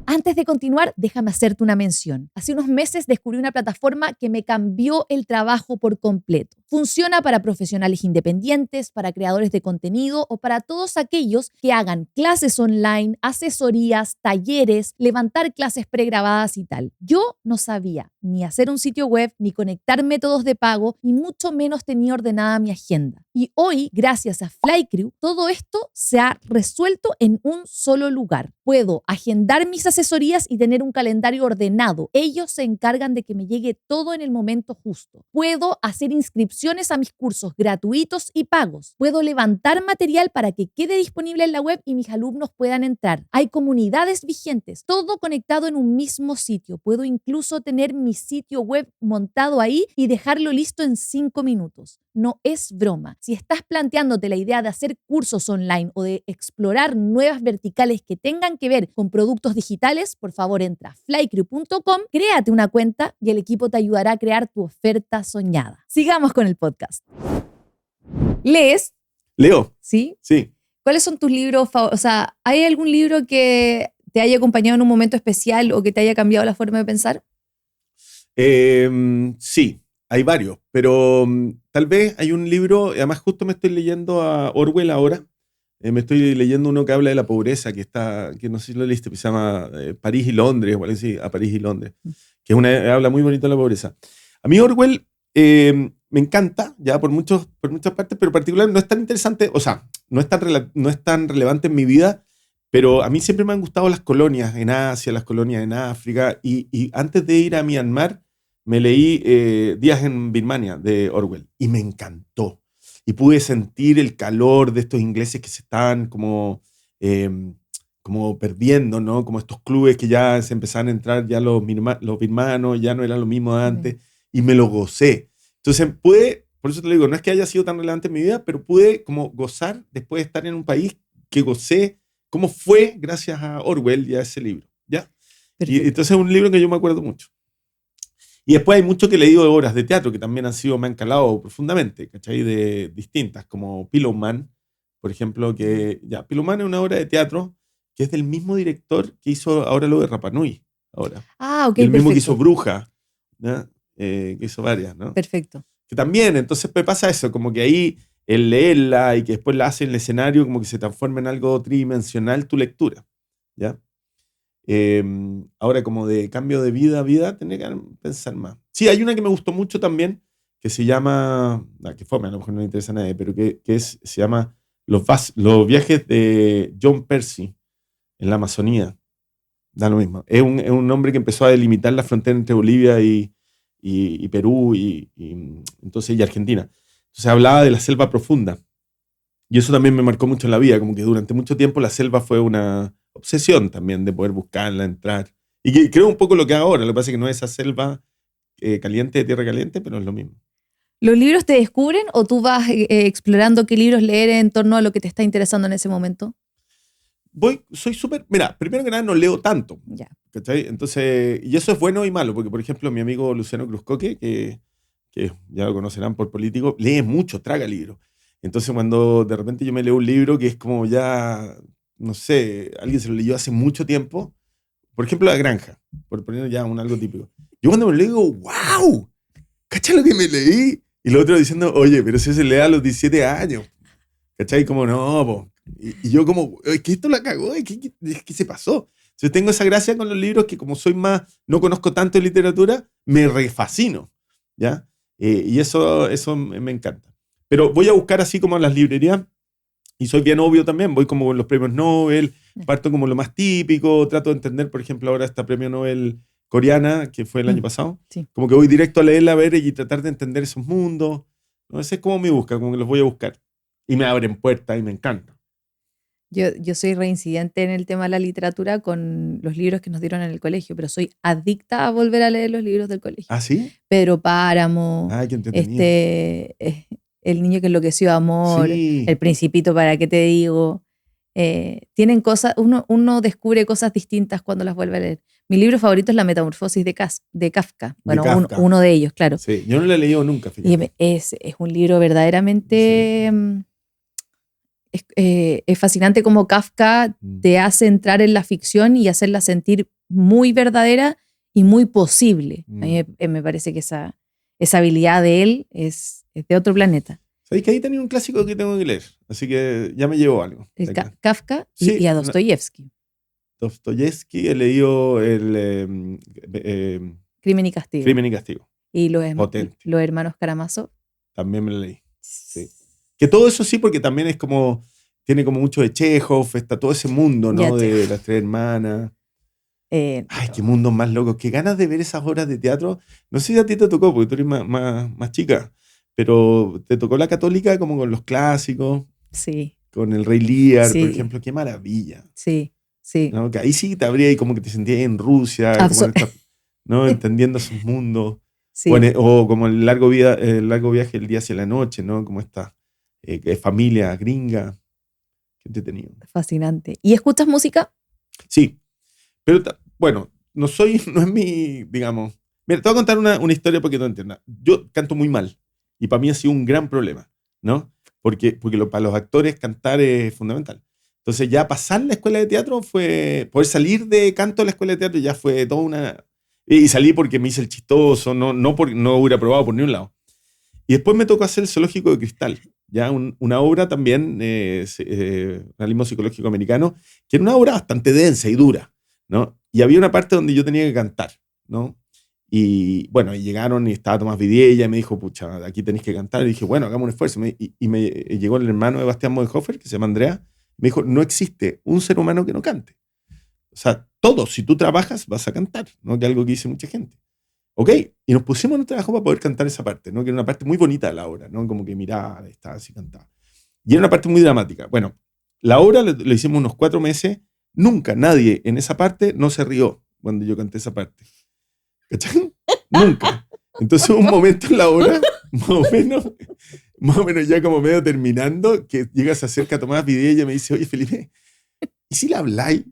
Antes de continuar, déjame hacerte una mención. Hace unos meses descubrí una plataforma que me cambió el trabajo por completo. Funciona para profesionales independientes, para creadores de contenido o para todos aquellos que hagan clases online, asesorías, talleres, levantar clases pregrabadas y tal. Yo no sabía ni hacer un sitio web, ni conectar métodos de pago, y mucho menos tenía ordenada mi agenda. Y hoy, gracias a Flycrew, todo esto se ha resuelto en un solo lugar. Puedo agendar mis asesorías y tener un calendario ordenado. Ellos se encargan de que me llegue todo en el momento justo. Puedo hacer inscripciones a mis cursos gratuitos y pagos. Puedo levantar material para que quede disponible en la web y mis alumnos puedan entrar. Hay comunidades vigentes, todo conectado en un mismo sitio. Puedo incluso tener mi sitio web montado ahí y dejarlo listo en 5 minutos. No es broma. Si estás planteándote la idea de hacer cursos online o de explorar nuevas verticales que tengan que ver con productos digitales, por favor entra a flycrew.com, créate una cuenta y el equipo te ayudará a crear tu oferta soñada. Sigamos con el podcast. ¿Lees? ¿Leo? ¿Sí? Sí. ¿Cuáles son tus libros favoritos? O sea, ¿hay algún libro que te haya acompañado en un momento especial o que te haya cambiado la forma de pensar? Sí, hay varios, pero tal vez hay un libro, además justo me estoy leyendo a Orwell ahora, me estoy leyendo uno que habla de la pobreza, que no sé si lo leíste, que se llama París y Londres, o algo así, a París y Londres, que habla muy bonito de la pobreza. A mí Orwell me encanta, ya por muchas partes, pero en particular no es tan interesante, o sea, no es tan relevante en mi vida, pero a mí siempre me han gustado las colonias en Asia, las colonias en África, y antes de ir a Myanmar, me leí Días en Birmania de Orwell y me encantó. Y pude sentir el calor de estos ingleses que se estaban como perdiendo, ¿no? Como estos clubes que ya se empezaban a entrar, ya los birmanos, ya no era lo mismo de antes, y me lo gocé. Entonces por eso te lo digo, no es que haya sido tan relevante en mi vida, pero pude como gozar después de estar en un país que gocé cómo fue gracias a Orwell y a ese libro, ¿ya? Y entonces es un libro que yo me acuerdo mucho. Y después hay mucho que he leído de obras de teatro que también me han calado profundamente, ¿cachai? De distintas, como Pillowman, por ejemplo, Pillowman es una obra de teatro que es del mismo director que hizo ahora lo de Rapa Nui, ahora. Ah, ok, el mismo perfecto. que hizo Bruja, ¿no? Que hizo varias, ¿no? Perfecto. Que también, entonces me pasa eso, como que ahí el leerla y que después la hace en el escenario, como que se transforma en algo tridimensional tu lectura, ¿ya? Ahora como de cambio de vida a vida, tendría que pensar más. Sí, hay una que me gustó mucho también, que se llama, que fome, a lo mejor no le interesa a nadie, pero se llama Los viajes de John Percy en la Amazonía. Da lo mismo. Es un hombre que empezó a delimitar la frontera entre Bolivia y y Perú entonces, y Argentina. Entonces hablaba de la selva profunda. Y eso también me marcó mucho en la vida, como que durante mucho tiempo la selva fue una obsesión también de poder buscarla, entrar. Y creo un poco lo que hago ahora, lo que pasa es que no es esa selva caliente de tierra caliente, pero es lo mismo. ¿Los libros te descubren o tú vas explorando qué libros leer en torno a lo que te está interesando en ese momento? Soy súper, mira, primero que nada no leo tanto, Ya. ¿cachai? Entonces, y eso es bueno y malo, porque por ejemplo mi amigo Luciano Cruzcoque, que ya lo conocerán por político, lee mucho, traga libros. Entonces cuando de repente yo me leo un libro que es como ya, no sé, alguien se lo leyó hace mucho tiempo, por ejemplo La Granja, por poner ya algo típico. Yo cuando me lo leo digo, ¡wow! ¿Cachai lo que me leí? Y lo otro diciendo, oye, pero si se lee a los 17 años. ¿Cachai? Como, no, po. Y yo como, es que esto la cagó, ¿qué se pasó? Entonces tengo esa gracia con los libros que como soy más, no conozco tanto de literatura, me refascino, ¿ya? Y eso me encanta. Pero voy a buscar así como en las librerías, y soy bien obvio también, voy como con los premios Nobel, parto como lo más típico, trato de entender, por ejemplo, ahora esta premio Nobel coreana, que fue el año pasado, Sí. como que voy directo a leerla, a ver y tratar de entender esos mundos. ¿No? Ese es como mi busca, como que los voy a buscar. Y me abren puertas y me encanta. Yo soy reincidente en el tema de la literatura con los libros que nos dieron en el colegio, pero soy adicta a volver a leer los libros del colegio. ¿Ah, sí? Pedro Páramo, Ah, qué entretenido. El niño que enloqueció de amor, Sí. El Principito, ¿para qué te digo? Tienen cosas, uno descubre cosas distintas cuando las vuelve a leer. Mi libro favorito es La Metamorfosis de Kafka. Bueno, De Kafka. uno de ellos, claro. Sí, yo no lo he leído nunca, Y fíjate. es un libro verdaderamente... Sí. Es fascinante cómo Kafka te hace entrar en la ficción y hacerla sentir muy verdadera y muy posible. A mí me parece que esa habilidad de él es de otro planeta. ¿Sabéis que ahí tenía un clásico que tengo que leer? Así que ya me llevo algo. Kafka Sí, y a Dostoyevsky. Dostoyevsky, he leído Crimen y Castigo. Crimen y Castigo. Y los Potente. hermanos Karamazov. También me lo leí. Sí. Que todo eso sí, porque también es como, tiene como mucho de Chekhov, está todo ese mundo, ¿no? De las tres hermanas. Ay, qué mundos más locos. Qué ganas de ver esas obras de teatro. No sé si a ti te tocó, porque tú eres más chica, pero te tocó la católica como con los clásicos. Sí. Con el Rey Lear, Sí. por ejemplo. Qué maravilla. Sí, sí. ¿No? Que ahí sí te abría y como que te sentías en Rusia, ¿no? Entendiendo esos mundos. Sí. O como el largo viaje del día hacia la noche, ¿no? Como esta familia gringa. Qué entretenido. Fascinante. ¿Y escuchas música? Sí. Pero bueno, no es mi, digamos. Mira, te voy a contar una historia para que tú entiendas. Yo canto muy mal. Y para mí ha sido un gran problema, ¿no? Porque para los actores cantar es fundamental. Entonces ya pasar la escuela de teatro fue, poder salir de canto de la escuela de teatro ya fue toda una... Y salí porque me hice el chistoso, no hubiera probado por ningún lado. Y después me tocó hacer el Zoológico de Cristal, ya una obra también, realismo psicológico americano, que era una obra bastante densa y dura, ¿no? Y había una parte donde yo tenía que cantar, ¿no? Y bueno, y llegaron y estaba Tomás Vidiella y me dijo, pucha, aquí tenéis que cantar. Y dije, bueno, hagamos un esfuerzo. Y me llegó el hermano de Bastián Bodenhofer, que se llama Andrea, me dijo, no existe un ser humano que no cante. O sea, todos, si tú trabajas, vas a cantar, ¿no? Que es algo que dice mucha gente. Ok, y nos pusimos en el trabajo para poder cantar esa parte, ¿no? Que era una parte muy bonita de la obra, ¿no? Como que miraba, estaba así, cantaba. Y era una parte muy dramática. Bueno, la obra le hicimos unos 4 meses, nunca nadie en esa parte no se rió cuando yo canté esa parte. ¿Cachai? Nunca. Entonces hubo un momento en la obra, más o menos ya como medio terminando, que llega, se acerca a Tomás Vidiella y me dice, oye Felipe, ¿y si le habláis?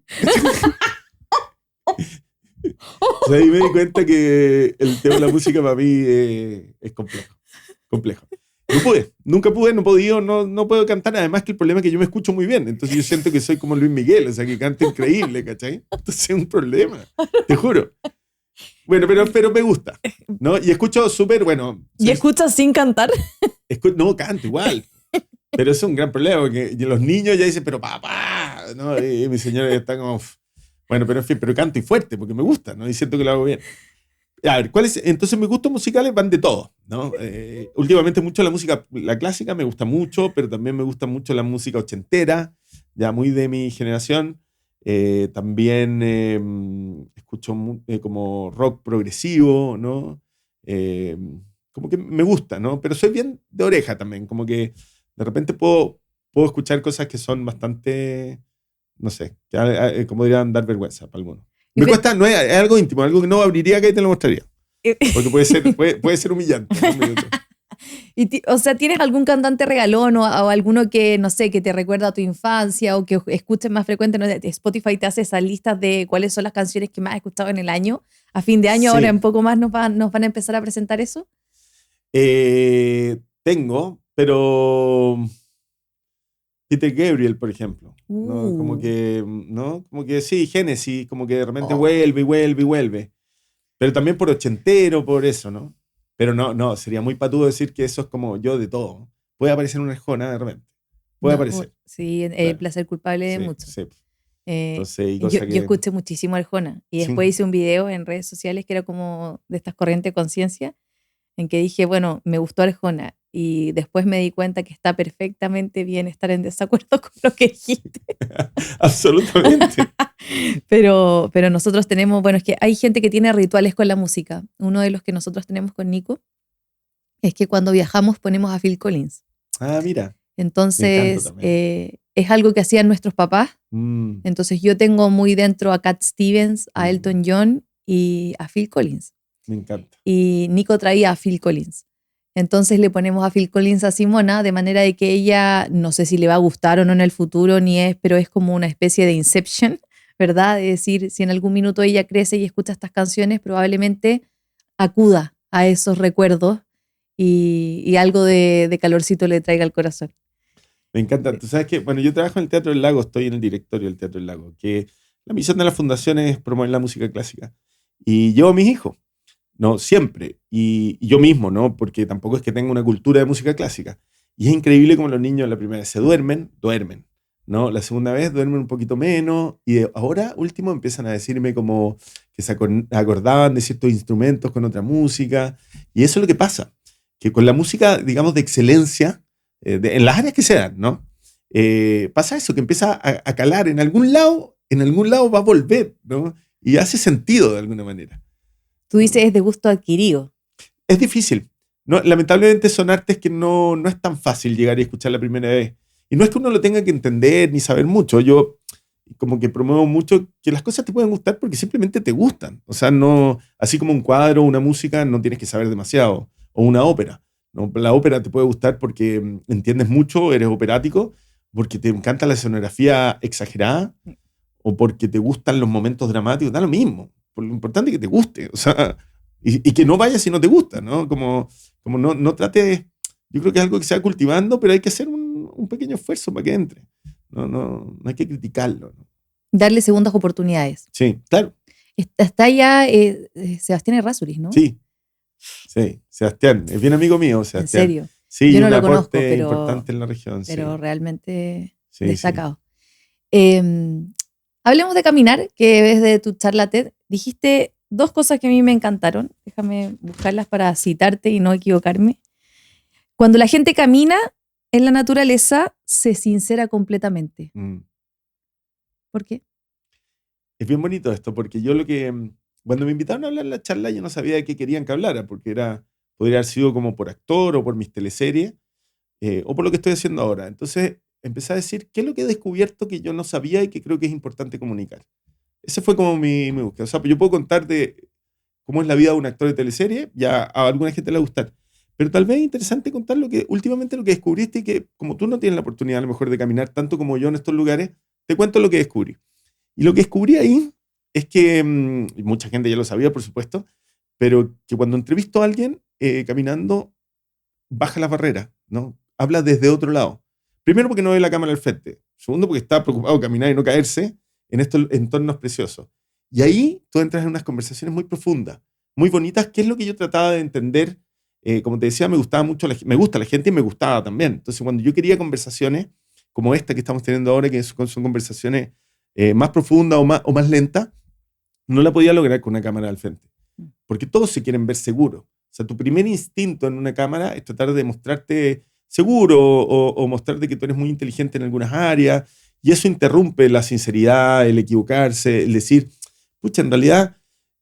O sea, ahí me di cuenta que el tema de la música para mí es complejo. Nunca pude, no he podido, no puedo cantar. Además que el problema es que yo me escucho muy bien. Entonces yo siento que soy como Luis Miguel, o sea, que canto increíble, ¿cachai? Entonces es un problema, te juro. Bueno, pero me gusta, ¿no? Y escucho súper, bueno. ¿Y escuchas sin cantar? No, canto igual. Pero es un gran problema, porque los niños ya dicen, pero papá, ¿no? Y mi señora está como... Bueno, pero en fin, pero canto y fuerte, porque me gusta, ¿no? Y siento que lo hago bien. A ver, entonces mis gustos musicales van de todo, ¿no? Últimamente mucho la música, la clásica me gusta mucho, pero también me gusta mucho la música ochentera, ya muy de mi generación. También escucho como rock progresivo, ¿no? como que me gusta, ¿no? Pero soy bien de oreja también, como que de repente puedo escuchar cosas que son bastante, no sé, como dirían, dar vergüenza para algunos. Me cuesta, no es algo íntimo, algo que no abriría acá y te lo mostraría. Porque puede ser humillante. O sea, ¿tienes algún cantante regalón o alguno que, no sé, que te recuerda a tu infancia o que escuches más frecuente? ¿No? Spotify te hace esas listas de cuáles son las canciones que más has escuchado en el año. A fin de año, Sí. ahora en poco más nos van a empezar a presentar eso. Tengo, pero Peter Gabriel, por ejemplo. ¿No? Como que sí, Genesis, como que de repente vuelve y vuelve y vuelve. Pero también por ochentero, por eso, ¿no? Pero no, sería muy patudo decir que eso es como yo de todo. Puede aparecer una Arjona de repente. Puede aparecer. Sí, Claro. placer culpable de Sí, mucho. sí. Entonces, yo escuché muchísimo a Arjona y después hice un video en redes sociales que era como de estas corrientes de conciencia en que dije, bueno, me gustó Arjona y después me di cuenta que está perfectamente bien estar en desacuerdo con lo que dijiste. Absolutamente. Pero nosotros tenemos, bueno, es que hay gente que tiene rituales con la música. Uno de los que nosotros tenemos con Nico es que cuando viajamos ponemos a Phil Collins. Ah, mira. Entonces, es algo que hacían nuestros papás. Entonces yo tengo muy dentro a Cat Stevens, a Elton John y a Phil Collins. Me encanta. Y Nico traía a Phil Collins. Entonces le ponemos a Phil Collins a Simona de manera de que ella, no sé si le va a gustar o no en el futuro, pero es como una especie de Inception, ¿verdad? Es decir, si en algún minuto ella crece y escucha estas canciones, probablemente acuda a esos recuerdos y algo de calorcito le traiga al corazón. Me encanta. Tú sabes que, bueno, yo trabajo en el Teatro del Lago, estoy en el directorio del Teatro del Lago, que la misión de la fundación es promover la música clásica. Y llevo a mis hijos, ¿no? Siempre. Y yo mismo, ¿no? Porque tampoco es que tenga una cultura de música clásica. Y es increíble como los niños la primera vez se duermen, ¿no? La segunda vez duermen un poquito menos. Y ahora, último, empiezan a decirme como que se acordaban de ciertos instrumentos con otra música. Y eso es lo que pasa. Que con la música, digamos, de excelencia, en las áreas que sean, ¿no? Pasa eso, que empieza a calar en algún lado va a volver, ¿no? Y hace sentido de alguna manera. Tú dices es de gusto adquirido. Es difícil. No, lamentablemente son artes que no es tan fácil llegar y escuchar la primera vez. Y no es que uno lo tenga que entender ni saber mucho. Yo como que promuevo mucho que las cosas te pueden gustar porque simplemente te gustan. O sea, no, así como un cuadro o una música, no tienes que saber demasiado. O una ópera. ¿No? La ópera te puede gustar porque entiendes mucho, eres operático, porque te encanta la escenografía exagerada o porque te gustan los momentos dramáticos, da lo mismo. Por lo importante es que te guste, o sea, y que no vayas si no te gusta, ¿no? Como no trates, yo creo que es algo que se va cultivando, pero hay que hacer un pequeño esfuerzo para que entre. No hay que criticarlo, ¿no? Darle segundas oportunidades. Sí, claro. Está ya Sebastián Errázuriz, ¿no? Sí, Sebastián, es bien amigo mío, Sebastián. ¿En serio? Sí, yo no un lo conozco, aporte importante en la región. Pero sí. realmente Sí, destacado. Sí. Hablemos de caminar, que es de tu charla TED. Dijiste dos cosas que a mí me encantaron. Déjame buscarlas para citarte y no equivocarme. Cuando la gente camina en la naturaleza, se sincera completamente. ¿Por qué? Es bien bonito esto, porque yo cuando me invitaron a hablar en la charla, yo no sabía de qué querían que hablara, porque podría haber sido como por actor o por mis teleseries, o por lo que estoy haciendo ahora. Entonces empecé a decir qué es lo que he descubierto que yo no sabía y que creo que es importante comunicar. Ese fue como mi búsqueda. O sea, yo puedo contar de cómo es la vida de un actor de teleserie, ya a alguna gente le va a gustar. Pero tal vez es interesante contar últimamente lo que descubriste y que como tú no tienes la oportunidad a lo mejor de caminar tanto como yo en estos lugares, te cuento lo que descubrí. Y lo que descubrí ahí es que, y mucha gente ya lo sabía, por supuesto, pero que cuando entrevisto a alguien caminando, baja las barreras, ¿no? Habla desde otro lado. Primero porque no ve la cámara al frente. Segundo porque está preocupado de caminar y no caerse en estos entornos preciosos. Y ahí tú entras en unas conversaciones muy profundas, muy bonitas, que es lo que yo trataba de entender. Como te decía, me gusta la gente y me gustaba también. Entonces, cuando yo quería conversaciones como esta que estamos teniendo ahora, que son conversaciones más profundas o más lentas, no la podía lograr con una cámara al frente. Porque todos se quieren ver seguros. O sea, tu primer instinto en una cámara es tratar de mostrarte seguro o mostrarte que tú eres muy inteligente en algunas áreas, y eso interrumpe la sinceridad, el equivocarse, el decir, pucha, en realidad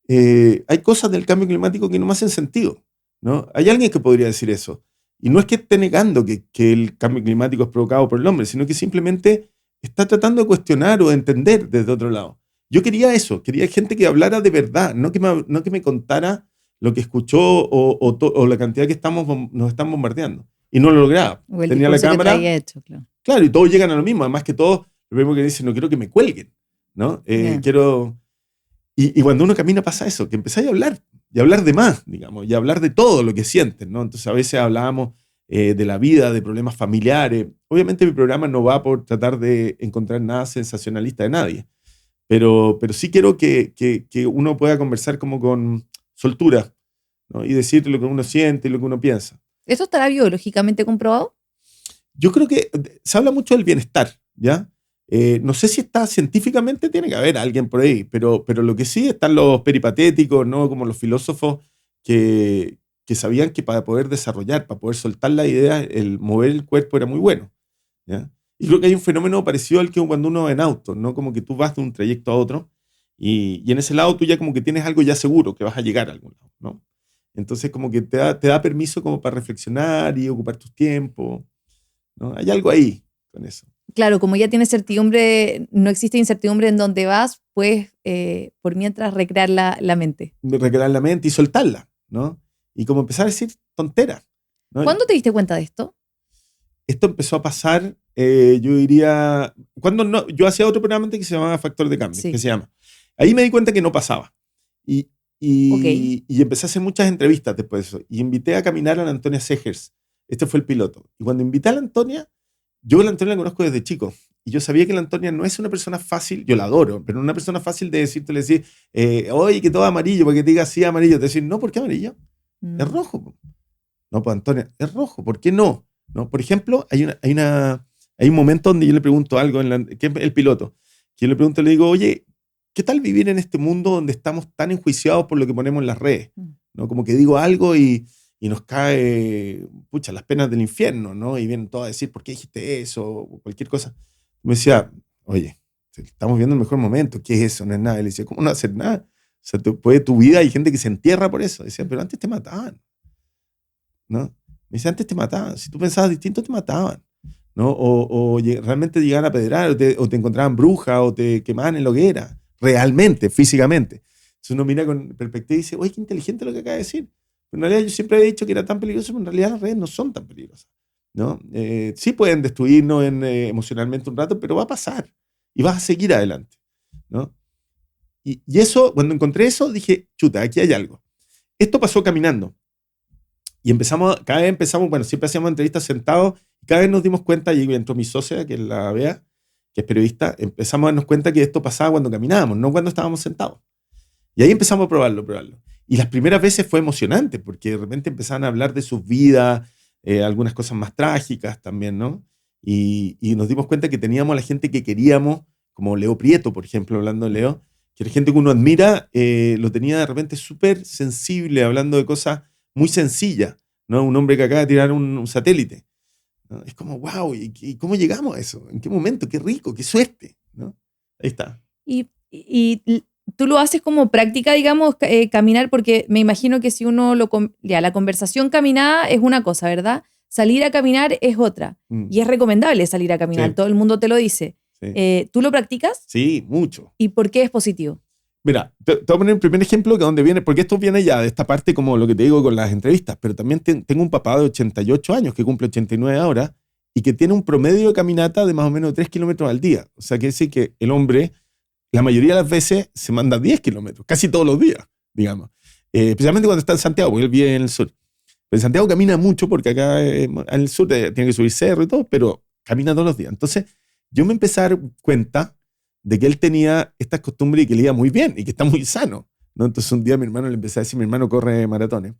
hay cosas del cambio climático que no me hacen sentido. ¿no? Hay alguien que podría decir eso. Y no es que esté negando que el cambio climático es provocado por el hombre, sino que simplemente está tratando de cuestionar o de entender desde otro lado. Yo quería eso, quería gente que hablara de verdad, no que me contara lo que escuchó o la cantidad que nos están bombardeando. Y no lo lograba. O el Tenía la discurso que cámara. traía hecho, claro. Claro, y todos llegan a lo mismo. Además que todos, lo mismo que dicen, no quiero que me cuelguen, ¿no? Quiero... Y cuando uno camina pasa eso, que empezáis a hablar, y hablar de más, digamos, y hablar de todo lo que sienten, ¿no? Entonces a veces hablábamos de la vida, de problemas familiares. Obviamente mi programa no va por tratar de encontrar nada sensacionalista de nadie, pero sí quiero que uno pueda conversar como con soltura, ¿no? Y decir lo que uno siente y lo que uno piensa. ¿Eso estará biológicamente comprobado? Yo creo que se habla mucho del bienestar, ¿ya? No sé si está científicamente, tiene que haber alguien por ahí, pero lo que sí están los peripatéticos, ¿no? Como los filósofos que sabían que para poder desarrollar, para poder soltar la idea, el mover el cuerpo era muy bueno, ¿ya? Y creo que hay un fenómeno parecido al que cuando uno va en auto, ¿no? Como que tú vas de un trayecto a otro y en ese lado tú ya como que tienes algo ya seguro, que vas a llegar a algún lado, ¿no? Entonces como que te da permiso como para reflexionar y ocupar tus tiempos, ¿no? Hay algo ahí con eso. Claro, como ya tienes certidumbre, no existe incertidumbre en dónde vas, puedes por mientras recrear la mente. Recrear la mente y soltarla, ¿no? Y como empezar a decir tonteras, ¿no? ¿Cuándo te diste cuenta de esto? Esto empezó a pasar, yo diría, cuando no, yo hacía otro programa antes que se llamaba Factor de Cambio, Sí. que se llama. Ahí me di cuenta que no pasaba. Ok. Y empecé a hacer muchas entrevistas después de eso. Y invité a caminar a la Antonia Segers. Este fue el piloto. Y cuando invité a la Antonia, yo a la Antonia la conozco desde chico. Y yo sabía que la Antonia no es una persona fácil, yo la adoro, pero no una persona fácil de decirte, decir, oye, que todo amarillo, para que te diga así amarillo. Te decir, no, ¿por qué amarillo? Es rojo. No, pues Antonia, es rojo, ¿por qué no? ¿No? Por ejemplo, hay un momento donde yo le pregunto algo, que es el piloto, que yo le pregunto, le digo, oye, ¿qué tal vivir en este mundo donde estamos tan enjuiciados por lo que ponemos en las redes? ¿No? Como que digo algo y nos cae, pucha, las penas del infierno, ¿no? Y vienen todos a decir, ¿por qué dijiste eso? O cualquier cosa. Me decía, oye, estamos viendo el mejor momento, ¿qué es eso? No es nada. Y le decía, ¿cómo no hacer nada? O sea, tu vida hay gente que se entierra por eso. Decía, pero antes te mataban, ¿no? Me dice, antes te mataban. Si tú pensabas distinto, te mataban, ¿no? Realmente te llegaban a apedrear, o te encontraban brujas, o te quemaban en la hoguera. Realmente, físicamente. Entonces uno mira con perspectiva y dice, oye, qué inteligente lo que acaba de decir. Pero en realidad yo siempre he dicho que era tan peligroso, pero en realidad las redes no son tan peligrosas, ¿no? Sí pueden destruirnos emocionalmente un rato, pero va a pasar. Y vas a seguir adelante, ¿no? Y eso, cuando encontré eso, dije, chuta, aquí hay algo. Esto pasó caminando. Y cada vez empezamos, bueno, siempre hacíamos entrevistas sentados, y cada vez nos dimos cuenta, y entró mi socia, que es la Bea, que es periodista, empezamos a darnos cuenta que esto pasaba cuando caminábamos, no cuando estábamos sentados. Y ahí empezamos a probarlo. Y las primeras veces fue emocionante, porque de repente empezaban a hablar de sus vidas, algunas cosas más trágicas también, ¿no? Y nos dimos cuenta que teníamos a la gente que queríamos, como Leo Prieto, por ejemplo, hablando de Leo, que la gente que uno admira, lo tenía de repente súper sensible, hablando de cosas muy sencillas, ¿no? Un hombre que acaba de tirar un satélite, ¿no? Es como, wow, ¿y cómo llegamos a eso? ¿En qué momento? Qué rico, qué suerte, ¿no? Ahí está. Y tú lo haces como práctica, digamos, caminar, porque me imagino que si uno la conversación caminada es una cosa, ¿verdad? Salir a caminar es otra. Y es recomendable salir a caminar, Sí. todo el mundo te lo dice. Sí. ¿Tú lo practicas? Sí, mucho. ¿Y por qué es positivo? Mira, te voy a poner un primer ejemplo que donde viene, porque esto viene ya de esta parte como lo que te digo con las entrevistas, pero también tengo un papá de 88 años que cumple 89 ahora y que tiene un promedio de caminata de más o menos 3 kilómetros al día. O sea, que decir que el hombre, la mayoría de las veces, se manda 10 kilómetros, casi todos los días, digamos. Especialmente cuando está en Santiago, porque él vive en el sur. Pero en Santiago camina mucho porque acá en el sur tiene que subir cerro y todo, pero camina todos los días. Entonces, yo me empecé a dar cuenta de que él tenía estas costumbres y que le iba muy bien y que está muy sano, ¿no? Entonces un día mi hermano le empecé a decir, mi hermano corre maratones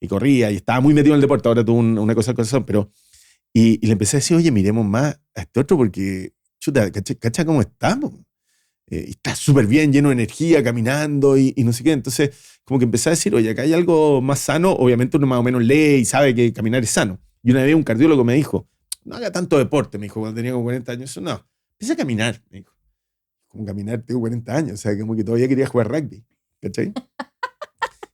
y corría y estaba muy metido en el deporte, ahora tuvo una cosa al corazón, pero y le empecé a decir, oye, miremos más a este otro porque, chuta, ¿cacha cómo está? Está súper bien, lleno de energía, caminando y no sé qué. Entonces como que empecé a decir, oye, acá hay algo más sano, obviamente uno más o menos lee y sabe que caminar es sano. Y una vez un cardiólogo me dijo, no haga tanto deporte, me dijo, cuando tenía como 40 años, eso no, empieza a caminar, me dijo. Como caminar, tengo 40 años, o sea, como que todavía quería jugar rugby, ¿cachai?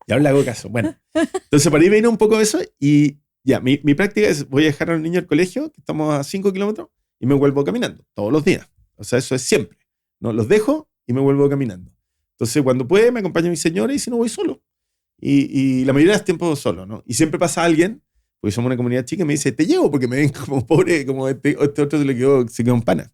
Y ahora le hago caso. Bueno, entonces para ahí viene un poco eso y ya, mi práctica es, voy a dejar a los niños al colegio, que estamos a 5 kilómetros, y me vuelvo caminando, todos los días. O sea, eso es siempre, ¿no? Los dejo y me vuelvo caminando. Entonces, cuando puede, me acompaña mi señora y si no, voy solo. Y la mayoría de los tiempos solo, ¿no? Y siempre pasa alguien, porque somos una comunidad chica, y me dice, te llevo, porque me ven como pobre, como este otro se quedó en pana.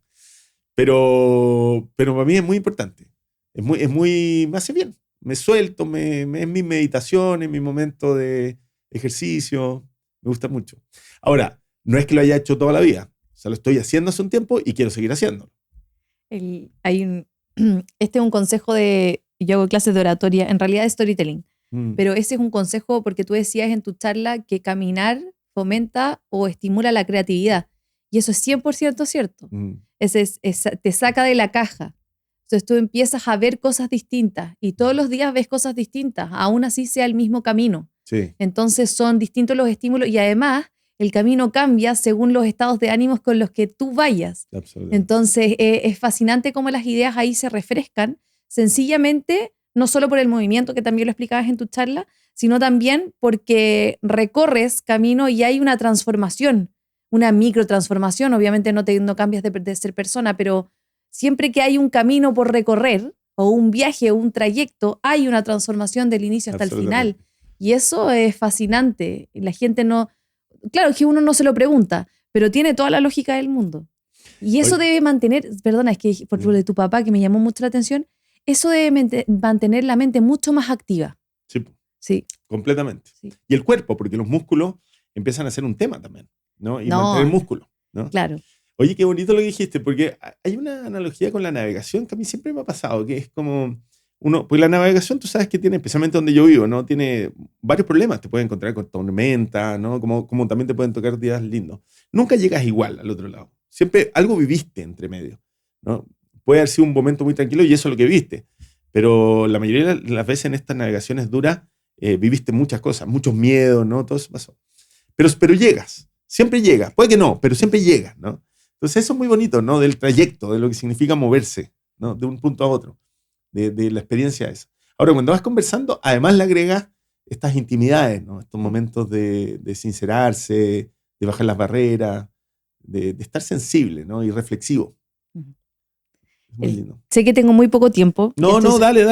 Pero para mí es muy importante. Me hace bien. Me suelto, es mi meditación, es mi momento de ejercicio. Me gusta mucho. Ahora, no es que lo haya hecho toda la vida. O sea, lo estoy haciendo hace un tiempo y quiero seguir haciéndolo. Este es un consejo yo hago clases de oratoria, en realidad de storytelling, Mm. pero ese es un consejo porque tú decías en tu charla que caminar fomenta o estimula la creatividad. Y eso es 100% cierto. Mm. Te saca de la caja. Entonces tú empiezas a ver cosas distintas y todos los días ves cosas distintas, aún así sea el mismo camino. Sí, Entonces son distintos los estímulos y además el camino cambia según los estados de ánimos con los que tú vayas. absolutamente. Entonces es fascinante cómo las ideas ahí se refrescan, sencillamente, no solo por el movimiento, que también lo explicabas en tu charla, sino también porque recorres camino y hay una transformación, una microtransformación. Obviamente no cambias de ser persona, pero siempre que hay un camino por recorrer, o un viaje o un trayecto, hay una transformación del inicio hasta el final. Y eso es fascinante. La gente no... Claro, es que uno no se lo pregunta, pero tiene toda la lógica del mundo. Y eso debe mantener, perdona, es que por lo de tu papá, que me llamó mucho la atención, eso debe mantener la mente mucho más activa. Sí, sí. Completamente. Sí. Y el cuerpo, porque los músculos empiezan a ser un tema también, ¿no? Y mantener músculo, ¿no? Claro. Oye, qué bonito lo que dijiste, porque hay una analogía con la navegación que a mí siempre me ha pasado, que es como pues la navegación, tú sabes que tiene, especialmente donde yo vivo, ¿no? Tiene varios problemas, te puedes encontrar con tormenta, ¿no? Como también te pueden tocar días lindos. Nunca llegas igual al otro lado. Siempre algo viviste entre medio, ¿no? Puede haber sido un momento muy tranquilo y eso es lo que viste, pero la mayoría de las veces en estas navegaciones duras viviste muchas cosas, muchos miedos, ¿no? Todo eso pasó. Pero llegas, siempre llegas, puede que no, pero siempre llegas, ¿no? Entonces eso es muy bonito, ¿no? Del trayecto, de lo que significa moverse, ¿no? De un punto a otro, de la experiencia esa. Ahora, cuando vas conversando, además le agregas estas intimidades, ¿no? Estos momentos de sincerarse, de bajar las barreras, de estar sensible, ¿no? Y reflexivo. Es muy lindo. Sé que tengo muy poco tiempo. No, dale.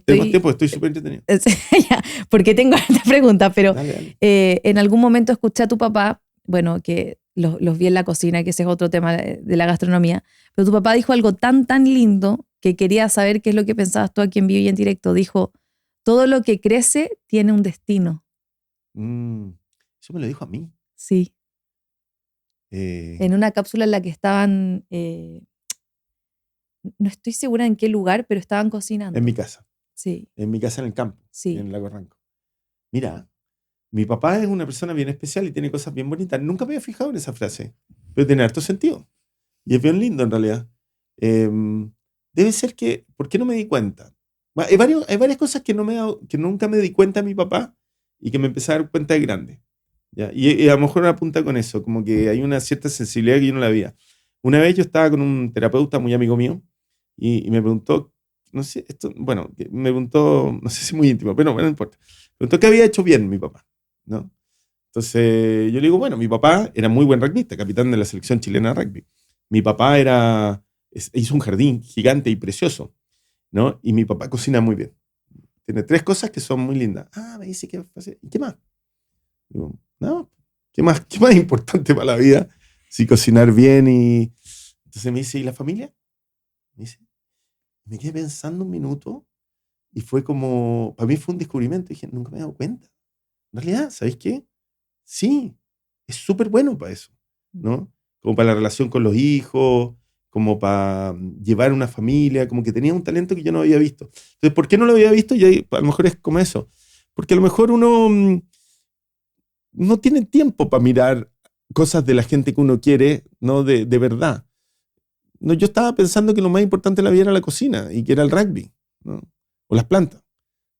Tengo más tiempo, estoy súper entretenido. Porque tengo esta pregunta, pero Dale. En algún momento escuché a tu papá, bueno, que los vi en la cocina, que ese es otro tema de la gastronomía, pero tu papá dijo algo tan lindo que quería saber qué es lo que pensabas tú aquí en vivo y en directo. Dijo, todo lo que crece tiene un destino. Eso me lo dijo a mí. Sí. En una cápsula en la que estaban, no estoy segura en qué lugar, pero estaban cocinando. En mi casa. Sí. En mi casa en el campo, sí. En el Lago Ranco. Mira, mi papá es una persona bien especial y tiene cosas bien bonitas. Nunca me había fijado en esa frase, pero tiene harto sentido. Y es bien lindo en realidad. Debe ser que, ¿por qué no me di cuenta? Hay varias cosas que nunca me di cuenta de mi papá y que me empecé a dar cuenta de grande. ¿Ya? Y a lo mejor apunta con eso, como que hay una cierta sensibilidad que yo no la había. Una vez yo estaba con un terapeuta muy amigo mío y me preguntó, no sé, me preguntó, no sé si muy íntimo, pero bueno, no importa. Me preguntó qué había hecho bien mi papá, ¿no? Entonces yo le digo, bueno, mi papá era muy buen rugbyista, capitán de la selección chilena de rugby. Mi papá hizo un jardín gigante y precioso, ¿no? Y mi papá cocina muy bien. Tiene 3 cosas que son muy lindas. Me dice que fácil. ¿Y qué más? Digo, no, ¿qué más importante para la vida si cocinar bien? Y entonces me dice, ¿y la familia? Me quedé pensando un minuto y fue como, para mí fue un descubrimiento. Dije, nunca me he dado cuenta. En realidad, ¿sabéis qué? Sí, es súper bueno para eso, ¿no? Como para la relación con los hijos, como para llevar una familia, como que tenía un talento que yo no había visto. Entonces, ¿por qué no lo había visto? Y a lo mejor es como eso. Porque a lo mejor uno no tiene tiempo para mirar cosas de la gente que uno quiere, ¿no? De verdad. No, yo estaba pensando que lo más importante de la vida era la cocina y que era el rugby, ¿no? O las plantas.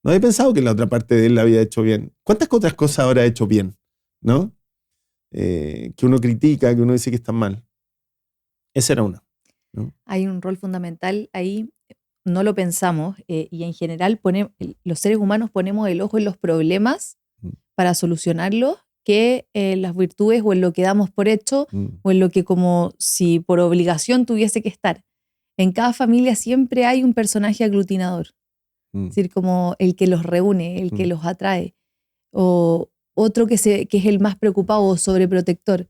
No había pensado que la otra parte de él la había hecho bien. ¿Cuántas otras cosas habrá hecho bien? ¿No? Que uno critica, que uno dice que están mal. Esa era una, ¿no? Hay un rol fundamental ahí. no lo pensamos y en general los seres humanos ponemos el ojo en los problemas para solucionarlos que en las virtudes o en lo que damos por hecho o en lo que como si por obligación tuviese que estar. En cada familia siempre hay un personaje aglutinador, es decir, como el que los reúne, el que los atrae, o otro que es el más preocupado o sobreprotector.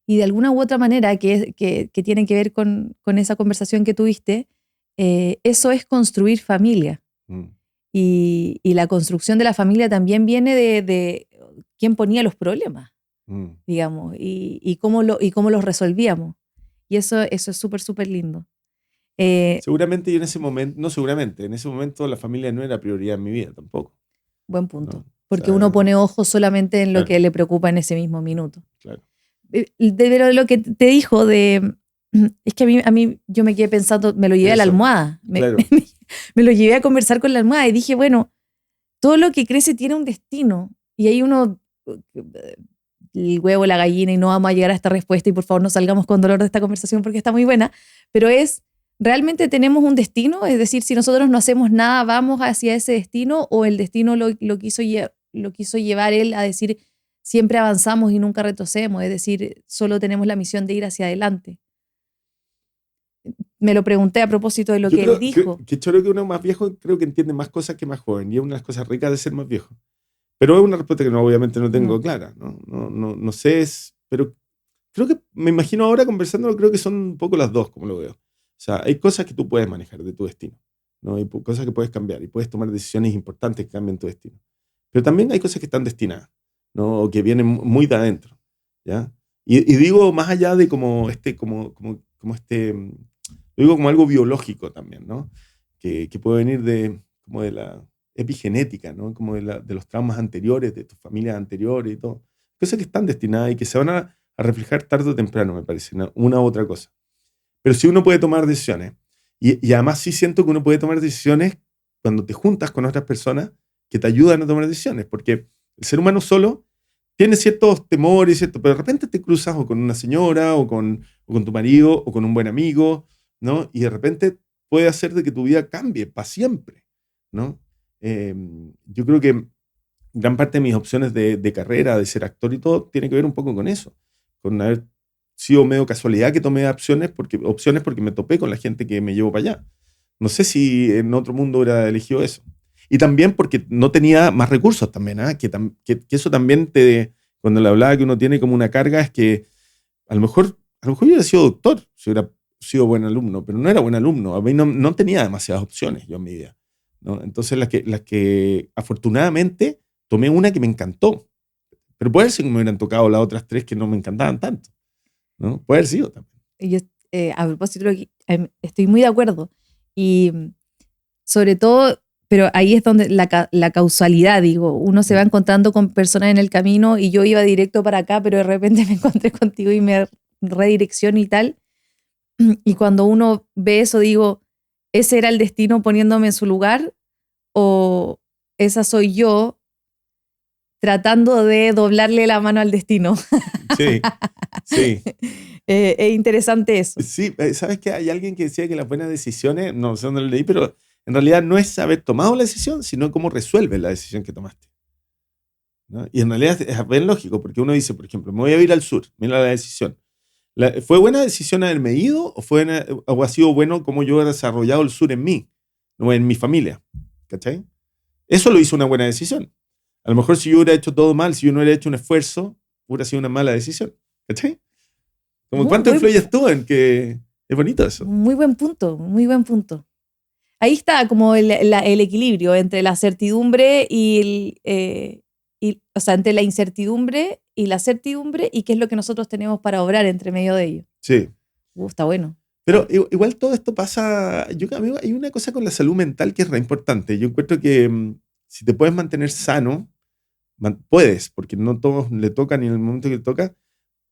Y de alguna u otra manera, que tiene que ver con esa conversación que tuviste, eso es construir familia. Y la construcción de la familia también viene de quién ponía los problemas, digamos, y cómo los resolvíamos. Y eso es súper, súper lindo. Seguramente yo en ese momento, no seguramente, en ese momento la familia no era prioridad en mi vida tampoco. Buen punto. ¿No? Porque uno pone ojos solamente en lo que le preocupa en ese mismo minuto. Claro. Pero lo que te dijo es que a mí yo me quedé pensando, me lo llevé a la almohada. Claro. Me lo llevé a conversar con la almohada y dije, bueno, todo lo que crece tiene un destino. Y ahí el huevo, la gallina, y no vamos a llegar a esta respuesta y por favor no salgamos con dolor de esta conversación porque está muy buena, pero ¿realmente tenemos un destino? Es decir, si nosotros no hacemos nada, ¿vamos hacia ese destino o el destino lo quiso llevar él a decir siempre avanzamos y nunca retrocedemos? Es decir, solo tenemos la misión de ir hacia adelante. Me lo pregunté a propósito de lo que él dijo. Que choro que uno más viejo creo que entiende más cosas que más joven y es una de las cosas ricas de ser más viejo. Pero es una respuesta que obviamente no tengo clara. No sé, pero creo que me imagino ahora conversándolo, creo que son un poco las dos, como lo veo. O sea, hay cosas que tú puedes manejar de tu destino, ¿no? Hay cosas que puedes cambiar y puedes tomar decisiones importantes que cambien tu destino. Pero también hay cosas que están destinadas, ¿no? O que vienen muy de adentro, ¿ya? Y digo más allá de lo digo como algo biológico también, ¿no? Que puede venir como de la epigenética, ¿no? Como de los traumas anteriores, de tus familias anteriores y todo. Cosas que están destinadas y que se van a reflejar tarde o temprano, me parece, una u otra cosa. Pero sí uno puede tomar decisiones. Y además sí siento que uno puede tomar decisiones cuando te juntas con otras personas que te ayudan a tomar decisiones. Porque el ser humano solo tiene ciertos temores, pero de repente te cruzas o con una señora, o con tu marido, o con un buen amigo, ¿no? Y de repente puede hacer de que tu vida cambie para siempre, ¿no? Yo creo que gran parte de mis opciones de carrera, de ser actor y todo, tiene que ver un poco con eso. Con haber sido medio casualidad que tomé opciones porque me topé con la gente que me llevó para allá. No sé si en otro mundo hubiera elegido eso. Y también porque no tenía más recursos también, ¿eh? Que eso también cuando le hablaba que uno tiene como una carga, es que a lo mejor yo hubiera sido doctor si hubiera sido buen alumno, pero no era buen alumno. A mí no tenía demasiadas opciones yo en mi vida, ¿no? Entonces las que afortunadamente tomé una que me encantó. Pero puede ser que me hubieran tocado las otras tres que no me encantaban tanto, ¿no? Puede haber sido también. Yo, a propósito, estoy muy de acuerdo. Y sobre todo, pero ahí es donde la causalidad, digo, uno se va encontrando con personas en el camino y yo iba directo para acá, pero de repente me encontré contigo y me redirección y tal. Y cuando uno ve eso, digo, ¿ese era el destino poniéndome en su lugar? ¿O esa soy yo tratando de doblarle la mano al destino? Sí, sí. Es interesante eso. Sí, ¿sabes qué? Hay alguien que decía que las buenas decisiones, no sé dónde lo leí, pero en realidad no es haber tomado la decisión, sino cómo resuelves la decisión que tomaste, ¿no? Y en realidad es bien lógico, porque uno dice, por ejemplo, me voy a ir al sur, mira la decisión. ¿Fue buena decisión haberme ido o ha sido bueno cómo yo he desarrollado el sur en mí, no en mi familia? ¿Cachai? Eso lo hizo una buena decisión. A lo mejor si yo hubiera hecho todo mal, si yo no hubiera hecho un esfuerzo, hubiera sido una mala decisión. ¿Cachai? Como ¿cuánto influyes tú en que es bonito eso? Muy buen punto, muy buen punto. Ahí está como el equilibrio entre la certidumbre o sea, entre la incertidumbre y la certidumbre y qué es lo que nosotros tenemos para obrar entre medio de ello. Sí. Está bueno. Pero igual todo esto pasa, amigo, hay una cosa con la salud mental que es re importante. Yo encuentro que si te puedes mantener sano, puedes, porque no todos le tocan y en el momento que le toca,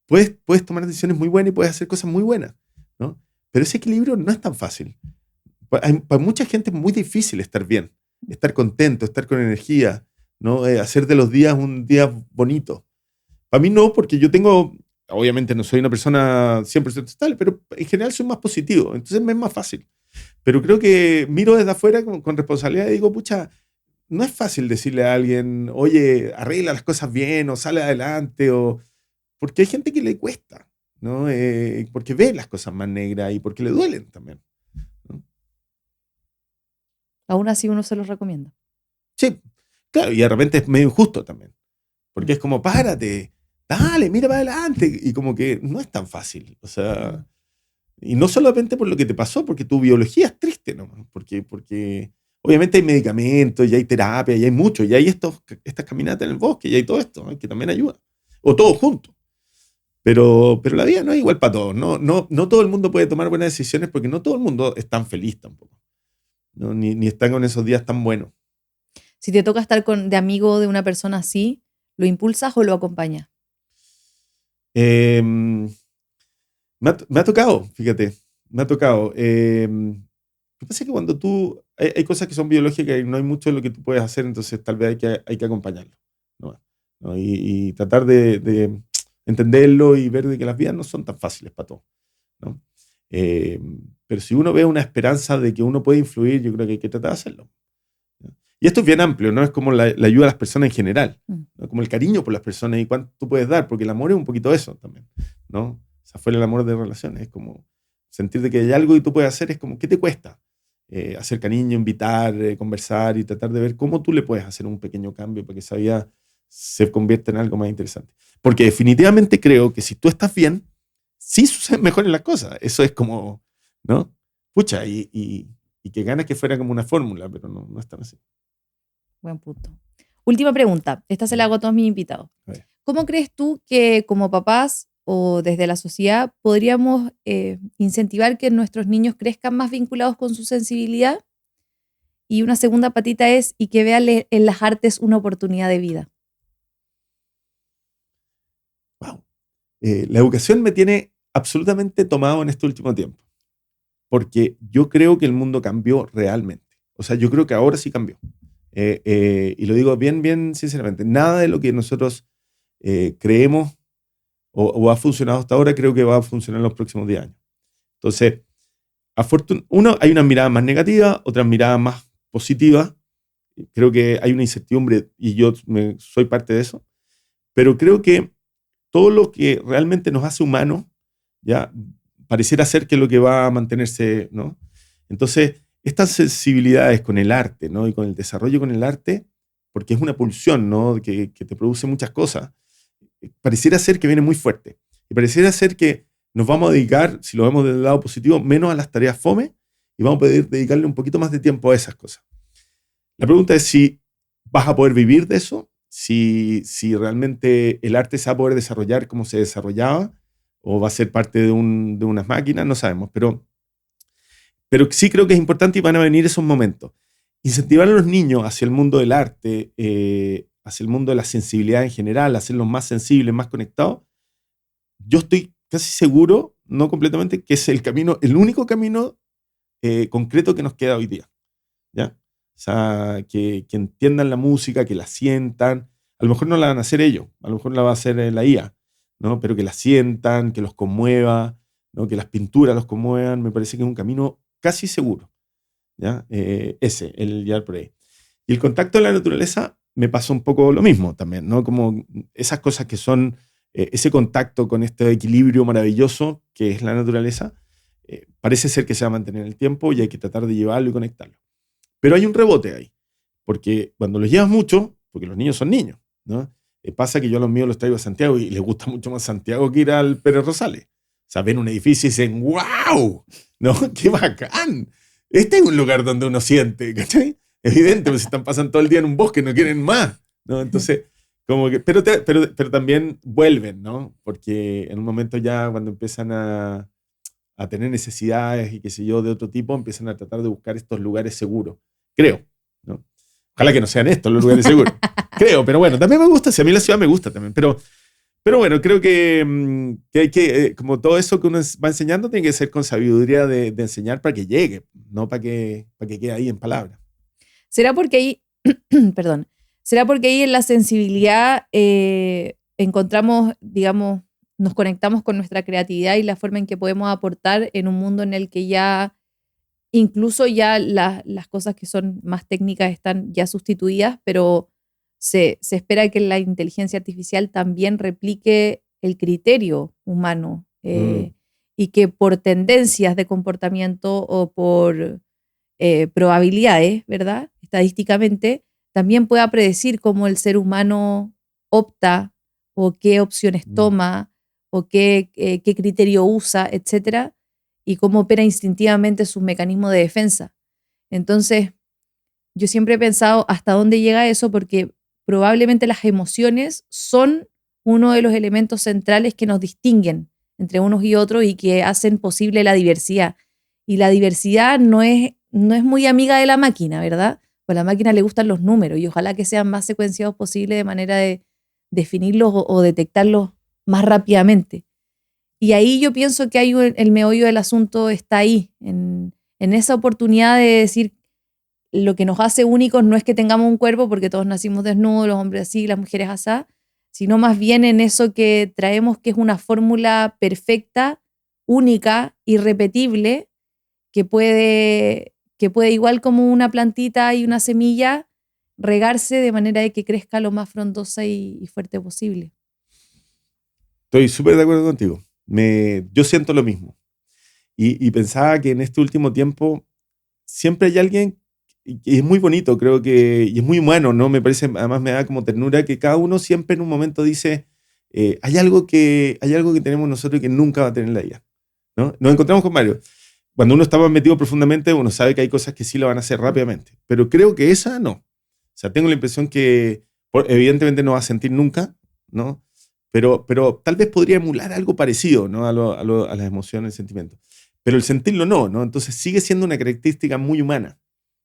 puedes tomar decisiones muy buenas y puedes hacer cosas muy buenas, ¿no? Pero ese equilibrio no es tan fácil. Para mucha gente es muy difícil estar bien, estar contento, estar con energía, ¿no? Hacer de los días un día bonito. Para mí no, porque yo obviamente no soy una persona 100% estable, pero en general soy más positivo, entonces me es más fácil. Pero creo que miro desde afuera con responsabilidad y digo, pucha, no es fácil decirle a alguien, oye, arregla las cosas bien o sale adelante, porque hay gente que le cuesta, ¿no? Porque ve las cosas más negras y porque le duelen también, ¿no? Aún así uno se los recomienda. Sí, claro, y de repente es medio injusto también, porque es como, párate, dale, mira para adelante, y como que no es tan fácil, o sea, y no solamente por lo que te pasó, porque tu biología es triste, ¿no? Porque obviamente hay medicamentos, y hay terapia, y hay mucho, y hay estas caminatas en el bosque, y hay todo esto, ¿no? Que también ayuda, o todo junto. Pero la vida no es igual para todos, no todo el mundo puede tomar buenas decisiones porque no todo el mundo es tan feliz tampoco, ¿no? Ni están con esos días tan buenos. Si te toca estar de amigo de una persona así, ¿lo impulsas o lo acompañas? Eh, me ha tocado, fíjate, me ha tocado. Lo que pasa es que cuando hay cosas que son biológicas y no hay mucho de lo que tú puedes hacer, entonces tal vez hay que acompañarlo, ¿no? ¿No? Y tratar de entenderlo y ver de que las vidas no son tan fáciles para todos, ¿no? Eh, pero si uno ve una esperanza de que uno puede influir, yo creo que hay que tratar de hacerlo, ¿no? Y esto es bien amplio, ¿no? Es como la ayuda a las personas en general, ¿no? Como el cariño por las personas y cuánto tú puedes dar, porque el amor es un poquito eso también, ¿no? O sea, fuera el amor de relaciones, es como sentir de que hay algo y tú puedes hacer, es como, ¿qué te cuesta? Hacer cariño, invitar, conversar y tratar de ver cómo tú le puedes hacer un pequeño cambio para que esa vida se convierta en algo más interesante. Porque definitivamente creo que si tú estás bien, sí suceden mejores las cosas. Eso es como, ¿no? Pucha, y que ganas que fuera como una fórmula, pero no es tan así. Buen punto. Última pregunta. Esta se la hago a todos mis invitados. ¿Cómo crees tú que como papás o desde la sociedad podríamos incentivar que nuestros niños crezcan más vinculados con su sensibilidad? Y una segunda patita es, y que vean en las artes una oportunidad de vida. Wow. La educación me tiene absolutamente tomado en este último tiempo, porque yo creo que el mundo cambió realmente. O sea, yo creo que ahora sí cambió. Y lo digo bien, bien sinceramente. Nada de lo que nosotros creemos o ha funcionado hasta ahora creo que va a funcionar en los próximos 10 años. Entonces, hay una mirada más negativa, otras miradas más positivas. Creo que hay una incertidumbre y yo soy parte de eso. Pero creo que todo lo que realmente nos hace humanos, ya pareciera ser que es lo que va a mantenerse, ¿no? Entonces, estas sensibilidades con el arte, ¿no? Y con el desarrollo con el arte, porque es una pulsión, ¿no? Que te produce muchas cosas, pareciera ser que viene muy fuerte. Y pareciera ser que nos vamos a dedicar, si lo vemos del lado positivo, menos a las tareas fome y vamos a poder dedicarle un poquito más de tiempo a esas cosas. La pregunta es si vas a poder vivir de eso, si realmente el arte se va a poder desarrollar como se desarrollaba o va a ser parte de unas máquinas, no sabemos, pero sí creo que es importante y van a venir esos momentos. Incentivar a los niños hacia el mundo del arte, hacia el mundo de la sensibilidad en general, hacerlos más sensibles, más conectados, yo estoy casi seguro, no completamente, que es el único camino concreto que nos queda hoy día, ¿ya? O sea, que entiendan la música, que la sientan. A lo mejor no la van a hacer ellos, a lo mejor la va a hacer la IA, ¿no? Pero que la sientan, que los conmueva, ¿no? Que las pinturas los conmuevan, me parece que es un camino casi seguro, ¿ya? El llevar por ahí. Y el contacto en la naturaleza me pasa un poco lo mismo también, ¿no? Como esas cosas que son ese contacto con este equilibrio maravilloso que es la naturaleza, parece ser que se va a mantener en el tiempo y hay que tratar de llevarlo y conectarlo. Pero hay un rebote ahí, porque cuando los llevas mucho, porque los niños son niños, ¿no? Pasa que yo a los míos los traigo a Santiago y les gusta mucho más Santiago que ir al Pérez Rosales. O sea, ven un edificio y dicen, ¡wow! ¿No? ¡Qué bacán! Este es un lugar donde uno siente, ¿cachai? Evidente, pues están pasando todo el día en un bosque, no quieren más, ¿no? Entonces, como que, pero también vuelven, ¿no? Porque en un momento ya cuando empiezan a tener necesidades y qué sé yo de otro tipo, empiezan a tratar de buscar estos lugares seguros. Creo, ¿no? Ojalá que no sean estos los lugares seguros. Creo, pero bueno, también me gusta, si a mí la ciudad me gusta también, pero bueno, creo que hay que, como todo eso que uno va enseñando, tiene que ser con sabiduría de enseñar para que llegue, no para que quede ahí en palabras. ¿Será porque ahí, perdón, será porque ahí en la sensibilidad encontramos, digamos, nos conectamos con nuestra creatividad y la forma en que podemos aportar en un mundo en el que ya Incluso ya las cosas que son más técnicas están ya sustituidas, pero se espera que la inteligencia artificial también replique el criterio humano y que por tendencias de comportamiento o por probabilidades, ¿verdad? Estadísticamente, también pueda predecir cómo el ser humano opta o qué opciones toma o qué criterio usa, etcétera, y cómo opera instintivamente su mecanismo de defensa. Entonces, yo siempre he pensado hasta dónde llega eso, porque probablemente las emociones son uno de los elementos centrales que nos distinguen entre unos y otros y que hacen posible la diversidad. Y la diversidad no es muy amiga de la máquina, ¿verdad? Pues a la máquina le gustan los números y ojalá que sean más secuenciados posible de manera de definirlos o detectarlos más rápidamente. Y ahí yo pienso que el meollo del asunto está ahí, en esa oportunidad de decir lo que nos hace únicos no es que tengamos un cuerpo, porque todos nacimos desnudos, los hombres así, las mujeres así, sino más bien en eso que traemos, que es una fórmula perfecta, única, irrepetible, que puede igual como una plantita y una semilla, regarse de manera de que crezca lo más frondosa y fuerte posible. Estoy súper de acuerdo contigo. Yo siento lo mismo. Y pensaba que en este último tiempo siempre hay alguien, y es muy bonito, creo que, y es muy humano, ¿no? Me parece, además me da como ternura que cada uno siempre en un momento dice, hay algo que tenemos nosotros que nunca va a tener la IA, ¿no? Nos encontramos con Mario. Cuando uno está más metido profundamente, uno sabe que hay cosas que sí lo van a hacer rápidamente, pero creo que esa no. O sea, tengo la impresión que evidentemente no va a sentir nunca, ¿no? Pero tal vez podría emular algo parecido, ¿no? a las emociones, el sentimiento. Pero el sentirlo no. Entonces sigue siendo una característica muy humana,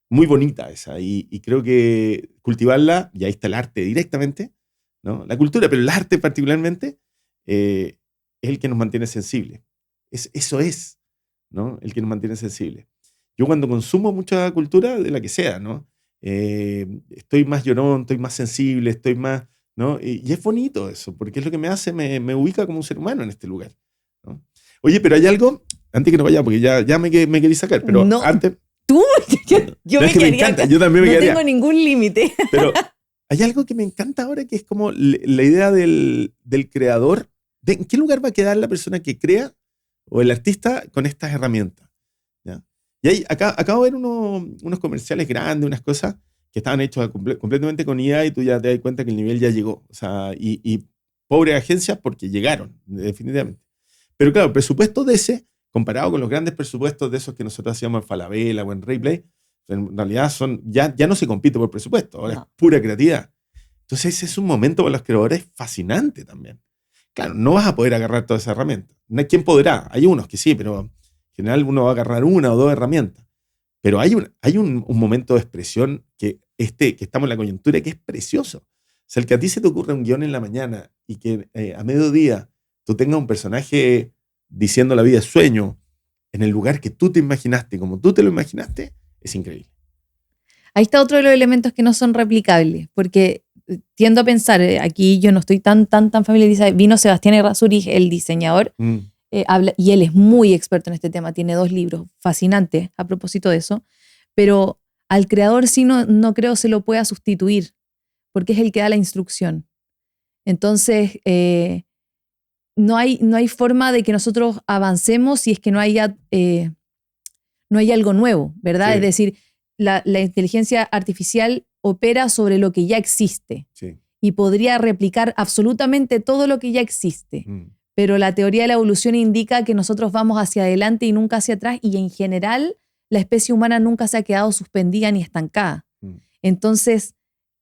muy bonita esa. Y creo que cultivarla, y ahí está el arte directamente, ¿no? La cultura, pero el arte particularmente, es el que nos mantiene sensibles. Eso es, ¿no? El que nos mantiene sensibles. Yo cuando consumo mucha cultura, de la que sea, ¿no? Estoy más llorón, estoy más sensible, estoy más, ¿no? Y es bonito eso, porque es lo que me hace, me ubica como un ser humano en este lugar, ¿no? Oye, pero hay algo, antes que no vaya, porque ya me quería sacar, pero no, antes... Tú, yo no, me es que me quedaría encanta, acá. yo también me No quedaría. tengo ningún límite. Pero hay algo que me encanta ahora, que es como la idea del creador. ¿En qué lugar va a quedar la persona que crea o el artista con estas herramientas? ¿Ya? Y ahí, acabo de ver unos comerciales grandes, unas cosas que estaban hechos completamente con IA y tú ya te das cuenta que el nivel ya llegó. O sea, y pobres agencias porque llegaron, definitivamente. Pero claro, el presupuesto de ese, comparado con los grandes presupuestos de esos que nosotros hacíamos en Falabella o en Replay, en realidad ya no se compite por presupuesto, ahora es pura creatividad. Entonces ese es un momento para los creadores fascinante también. Claro, no vas a poder agarrar todas esas herramientas. ¿Quién podrá? Hay unos que sí, pero en general uno va a agarrar una o dos herramientas. Pero hay un momento de expresión que estamos en la coyuntura que es precioso. O sea, el que a ti se te ocurre un guión en la mañana y que a mediodía tú tengas un personaje diciendo la vida es sueño en el lugar que tú te imaginaste, como tú te lo imaginaste, es increíble. Ahí está otro de los elementos que no son replicables, porque tiendo a pensar, aquí yo no estoy tan familiarizada, vino Sebastián Errázuriz, el diseñador, y él es muy experto en este tema, tiene 2 libros fascinantes a propósito de eso, pero al creador sí no creo se lo pueda sustituir, porque es el que da la instrucción. Entonces, no hay forma de que nosotros avancemos si es que no hay algo nuevo, ¿verdad? Sí. Es decir, la inteligencia artificial opera sobre lo que ya existe, sí, y podría replicar absolutamente todo lo que ya existe. Pero la teoría de la evolución indica que nosotros vamos hacia adelante y nunca hacia atrás, y en general la especie humana nunca se ha quedado suspendida ni estancada. Entonces,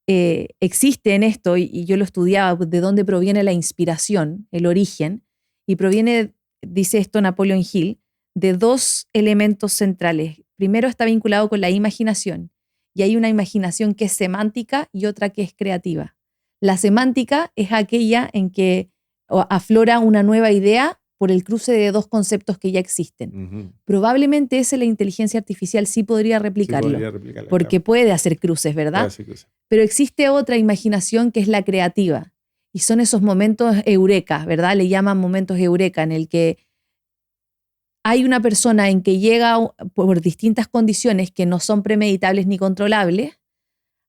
existe en esto, y yo lo estudiaba, de dónde proviene la inspiración, el origen, y proviene, dice esto Napoleon Hill, de 2 elementos centrales. Primero está vinculado con la imaginación, y hay una imaginación que es semántica y otra que es creativa. La semántica es aquella en que aflora una nueva idea por el cruce de 2 conceptos que ya existen. Probablemente ese la inteligencia artificial sí podría replicarlo, porque claro, puede hacer cruces, ¿verdad? Pero existe otra imaginación que es la creativa, y son esos momentos eureka, ¿verdad? Le llaman momentos eureka, en el que hay una persona en que llega por distintas condiciones que no son premeditables ni controlables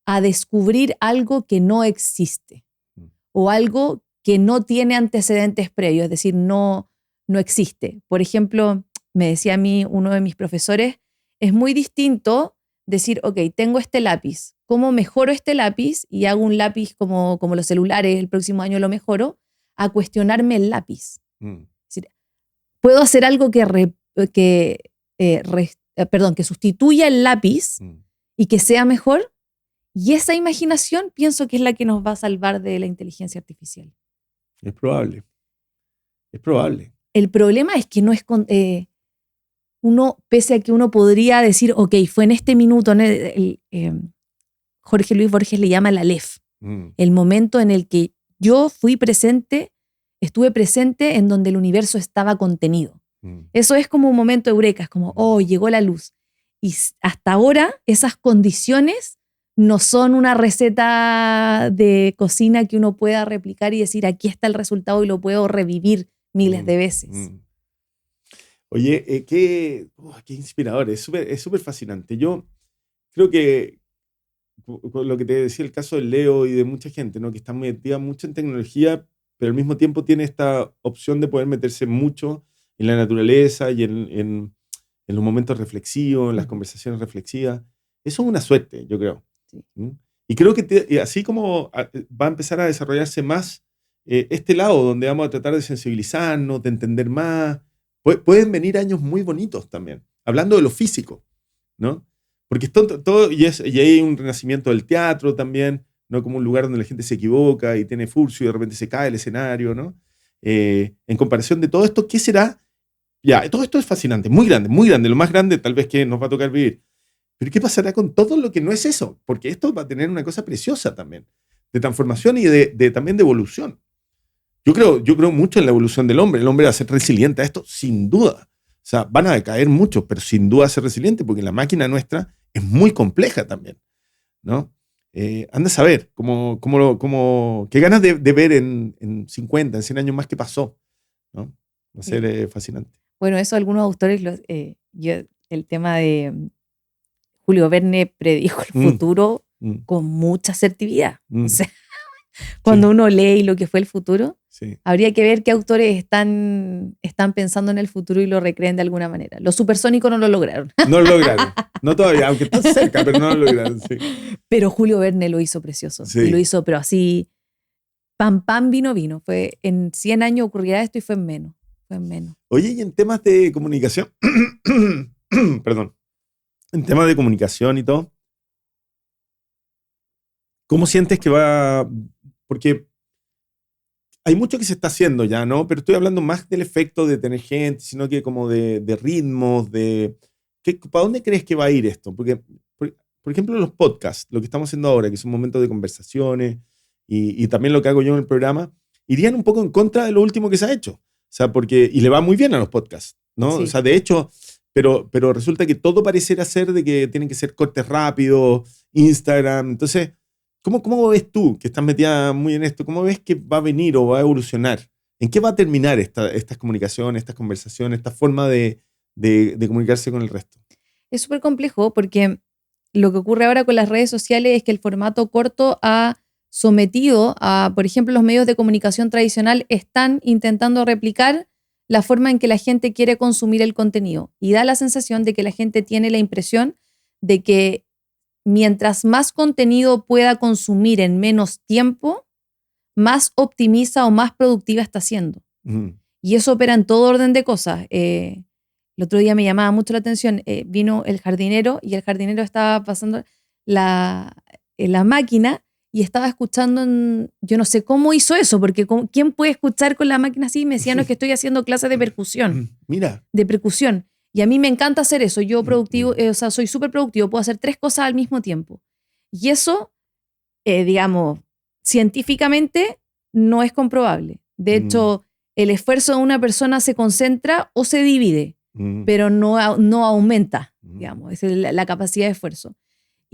a descubrir algo que no existe o algo que no tiene antecedentes previos, es decir, no existe. Por ejemplo, me decía a mí uno de mis profesores, es muy distinto decir, ok, tengo este lápiz, ¿cómo mejoro este lápiz? Y hago un lápiz como los celulares, el próximo año lo mejoro, a cuestionarme el lápiz. Es decir, puedo hacer algo que sustituya el lápiz y que sea mejor. Y esa imaginación pienso que es la que nos va a salvar de la inteligencia artificial. Es probable. Es probable. El problema es que no es uno, pese a que uno podría decir, ok, fue en este minuto, Jorge Luis Borges le llama el Aleph, el momento en el que yo estuve presente en donde el universo estaba contenido. Eso es como un momento eureka, es como, oh, llegó la luz. Y hasta ahora esas condiciones no son una receta de cocina que uno pueda replicar y decir, aquí está el resultado y lo puedo revivir miles de veces. Oye, qué inspirador, es súper fascinante. Yo creo que con lo que te decía el caso de Leo y de mucha gente, ¿no? Que está metida mucho en tecnología, pero al mismo tiempo tiene esta opción de poder meterse mucho en la naturaleza y en los momentos reflexivos, en las conversaciones reflexivas. Eso es una suerte, yo creo. Sí. Y creo que así como va a empezar a desarrollarse más este lado, donde vamos a tratar de sensibilizarnos, de entender más, pueden venir años muy bonitos también, hablando de lo físico, ¿no? Porque todo y hay un renacimiento del teatro también, ¿no? Como un lugar donde la gente se equivoca y tiene furcio y de repente se cae el escenario, ¿no? En comparación de todo esto, ¿qué será? Ya, todo esto es fascinante, muy grande, lo más grande tal vez que nos va a tocar vivir. Pero ¿qué pasará con todo lo que no es eso? Porque esto va a tener una cosa preciosa también, de transformación y también de evolución. Yo creo mucho en la evolución del hombre. El hombre va a ser resiliente a esto, sin duda. O sea, van a decaer muchos, pero sin duda ser resiliente, porque la máquina nuestra es muy compleja también, ¿no? Anda a saber qué ganas de ver en 50, en 100 años más qué pasó, ¿no? Va a ser fascinante. Bueno, eso algunos autores, el tema de Julio Verne predijo el futuro con mucha asertividad. O sea, cuando uno lee lo que fue el futuro, habría que ver qué autores están pensando en el futuro y lo recreen de alguna manera. Los supersónicos no lo lograron. No lo lograron. No todavía, aunque están cerca, pero no lo lograron. Sí. Pero Julio Verne lo hizo precioso. Sí. Y lo hizo, pero así, pam, vino. Fue en 100 años ocurrirá esto y fue en menos. Oye, y en temas de comunicación, perdón, en temas de comunicación y todo, ¿cómo sientes que va? Porque hay mucho que se está haciendo ya, ¿no? Pero estoy hablando más del efecto de tener gente, sino que como de ritmos, ¿para dónde crees que va a ir esto? Porque, por ejemplo, los podcasts, lo que estamos haciendo ahora, que son momentos de conversaciones, y también lo que hago yo en el programa, irían un poco en contra de lo último que se ha hecho. O sea, y le va muy bien a los podcasts, ¿no? Sí. O sea, de hecho, pero resulta que todo pareciera ser de que tienen que ser cortes rápidos, Instagram. Entonces, ¿cómo ves tú, que estás metida muy en esto, cómo ves que va a venir o va a evolucionar? ¿En qué va a terminar estas comunicaciones, estas conversaciones, esta forma de comunicarse con el resto? Es súper complejo porque lo que ocurre ahora con las redes sociales es que el formato corto ha sometido a, por ejemplo, los medios de comunicación tradicional están intentando replicar la forma en que la gente quiere consumir el contenido. Y da la sensación de que la gente tiene la impresión de que mientras más contenido pueda consumir en menos tiempo, más optimiza o más productiva está siendo. Y eso opera en todo orden de cosas. El otro día me llamaba mucho la atención, vino el jardinero y el jardinero estaba pasando la máquina y estaba escuchando, yo no sé cómo hizo eso, porque ¿quién puede escuchar con la máquina así? Me decía, no, es que estoy haciendo clases de percusión. Mira. De percusión. Y a mí me encanta hacer eso. Yo soy súper productivo, puedo hacer 3 cosas al mismo tiempo. Y eso, digamos, científicamente no es comprobable. De hecho, el esfuerzo de una persona se concentra o se divide, pero no aumenta, digamos, es la capacidad de esfuerzo.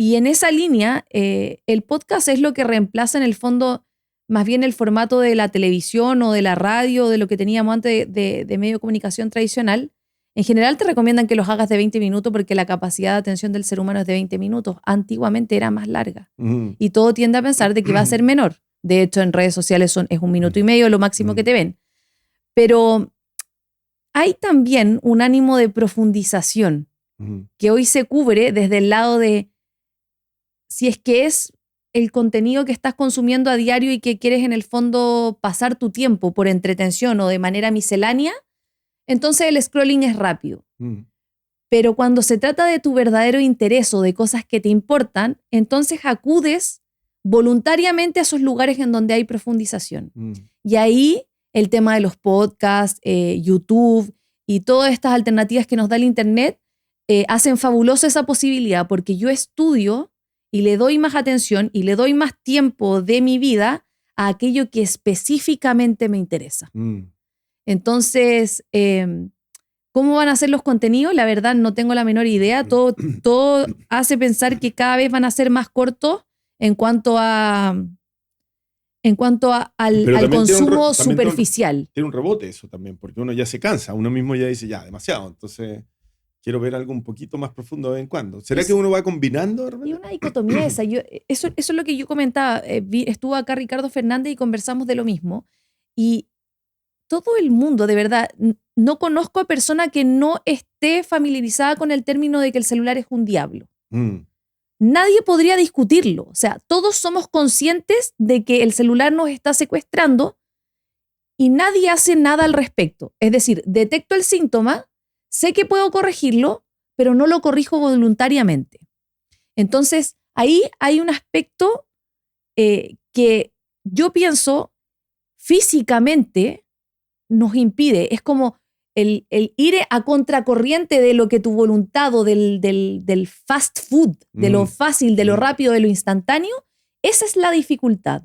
Y en esa línea, el podcast es lo que reemplaza en el fondo más bien el formato de la televisión o de la radio o de lo que teníamos antes de medio de comunicación tradicional, En general te recomiendan que los hagas de 20 minutos porque la capacidad de atención del ser humano es de 20 minutos. Antiguamente era más larga. Y todo tiende a pensar de que va a ser menor. De hecho, en redes sociales es 1 minuto y medio lo máximo que te ven. Pero hay también un ánimo de profundización que hoy se cubre desde el lado de si es que es el contenido que estás consumiendo a diario y que quieres en el fondo pasar tu tiempo por entretención o de manera miscelánea, entonces el scrolling es rápido. Pero cuando se trata de tu verdadero interés o de cosas que te importan, entonces acudes voluntariamente a esos lugares en donde hay profundización. Y ahí el tema de los podcasts, YouTube y todas estas alternativas que nos da el Internet hacen fabulosa esa posibilidad, porque yo estudio y le doy más atención y le doy más tiempo de mi vida a aquello que específicamente me interesa. Entonces, ¿cómo van a ser los contenidos? La verdad no tengo la menor idea. Todo hace pensar que cada vez van a ser más cortos en cuanto al consumo superficial. Tiene un rebote eso también, porque uno ya se cansa, uno mismo ya dice, ya, demasiado. Entonces, quiero ver algo un poquito más profundo de vez en cuando. ¿Será que uno va combinando? Y una dicotomía esa. Eso es lo que yo comentaba. Estuvo acá Ricardo Fernández y conversamos de lo mismo. Y todo el mundo, de verdad, no conozco a persona que no esté familiarizada con el término de que el celular es un diablo. Nadie podría discutirlo. O sea, todos somos conscientes de que el celular nos está secuestrando y nadie hace nada al respecto. Es decir, detecto el síntoma, sé que puedo corregirlo, pero no lo corrijo voluntariamente. Entonces, ahí hay un aspecto que yo pienso físicamente nos impide. Es como el ir a contracorriente de lo que tu voluntad o del fast food, de lo fácil, de lo rápido, de lo instantáneo, esa es la dificultad.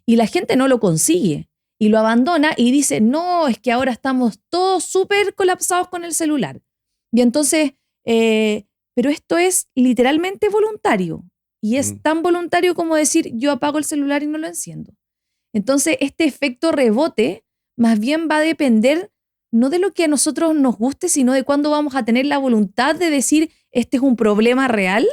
Y la gente no lo consigue y lo abandona y dice, no, es que ahora estamos todos súper colapsados con el celular. Y entonces, pero esto es literalmente voluntario y es tan voluntario como decir, yo apago el celular y no lo enciendo. Entonces, este efecto rebote más bien va a depender no de lo que a nosotros nos guste, sino de cuándo vamos a tener la voluntad de decir, este es un problema real,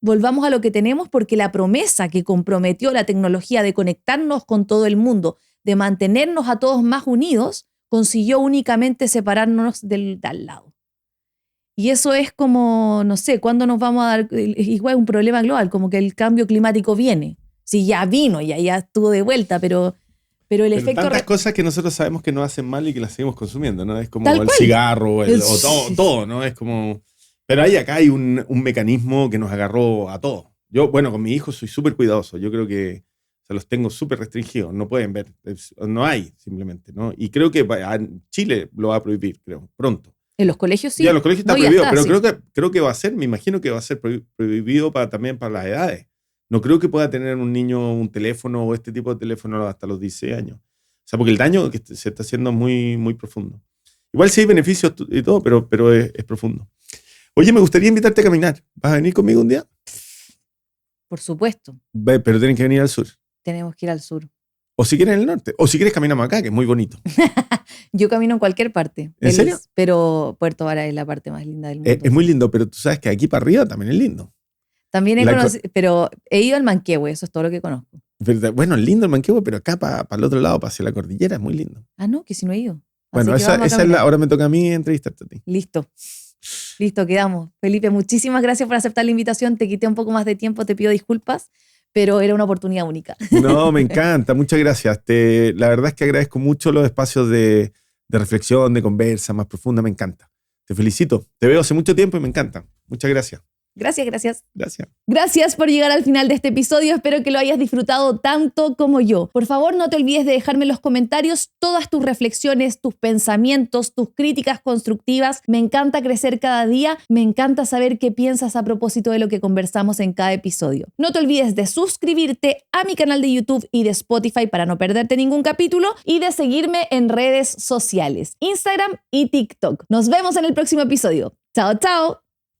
volvamos a lo que tenemos, porque la promesa que comprometió la tecnología de conectarnos con todo el mundo, de mantenernos a todos más unidos, consiguió únicamente separarnos del al lado. Y eso es como, no sé, ¿cuándo nos vamos a dar? Igual un problema global, como que el cambio climático viene. Sí, ya vino, ya estuvo de vuelta, pero el efecto... Tantas cosas que nosotros sabemos que nos hacen mal y que las seguimos consumiendo, ¿no? Es como el cigarro, o todo, ¿no? Es como... Pero acá hay un mecanismo que nos agarró a todos. Yo, bueno, con mi hijo soy súper cuidadoso. Yo creo que se los tengo súper restringidos. No pueden ver. No hay, simplemente, ¿no? Y creo que Chile lo va a prohibir, creo, pronto. En los colegios sí. Ya, en los colegios está prohibido, pero sí. creo que va a ser, me imagino que va a ser prohibido también para las edades. No creo que pueda tener un niño un teléfono o este tipo de teléfono hasta los 16 años. O sea, porque el daño que se está haciendo es muy, muy profundo. Igual sí hay beneficios y todo, pero es profundo. Oye, me gustaría invitarte a caminar. ¿Vas a venir conmigo un día? Por supuesto. Pero tienen que venir al sur. Tenemos que ir al sur. O si quieres en el norte. O si quieres caminamos acá, que es muy bonito. Yo camino en cualquier parte. ¿En serio? Pero Puerto Vara es la parte más linda del mundo. Es muy lindo, pero tú sabes que aquí para arriba también es lindo. También pero he ido al Manquehue, eso es todo lo que conozco. Bueno, es lindo el Manquehue, pero acá para el otro lado, hacia la cordillera, es muy lindo. Ah, no, que si no he ido. Bueno, ahora me toca a mí entrevistarte a ti. Listo, quedamos. Felipe, muchísimas gracias por aceptar la invitación. Te quité un poco más de tiempo, te pido disculpas, pero era una oportunidad única. No, me encanta, muchas gracias. La verdad es que agradezco mucho los espacios de reflexión, de conversa más profunda, me encanta. Te felicito, te veo hace mucho tiempo y me encanta. Muchas gracias. Gracias. Gracias por llegar al final de este episodio. Espero que lo hayas disfrutado tanto como yo. Por favor, no te olvides de dejarme en los comentarios todas tus reflexiones, tus pensamientos, tus críticas constructivas. Me encanta crecer cada día. Me encanta saber qué piensas a propósito de lo que conversamos en cada episodio. No te olvides de suscribirte a mi canal de YouTube y de Spotify para no perderte ningún capítulo y de seguirme en redes sociales, Instagram y TikTok. Nos vemos en el próximo episodio. Chao.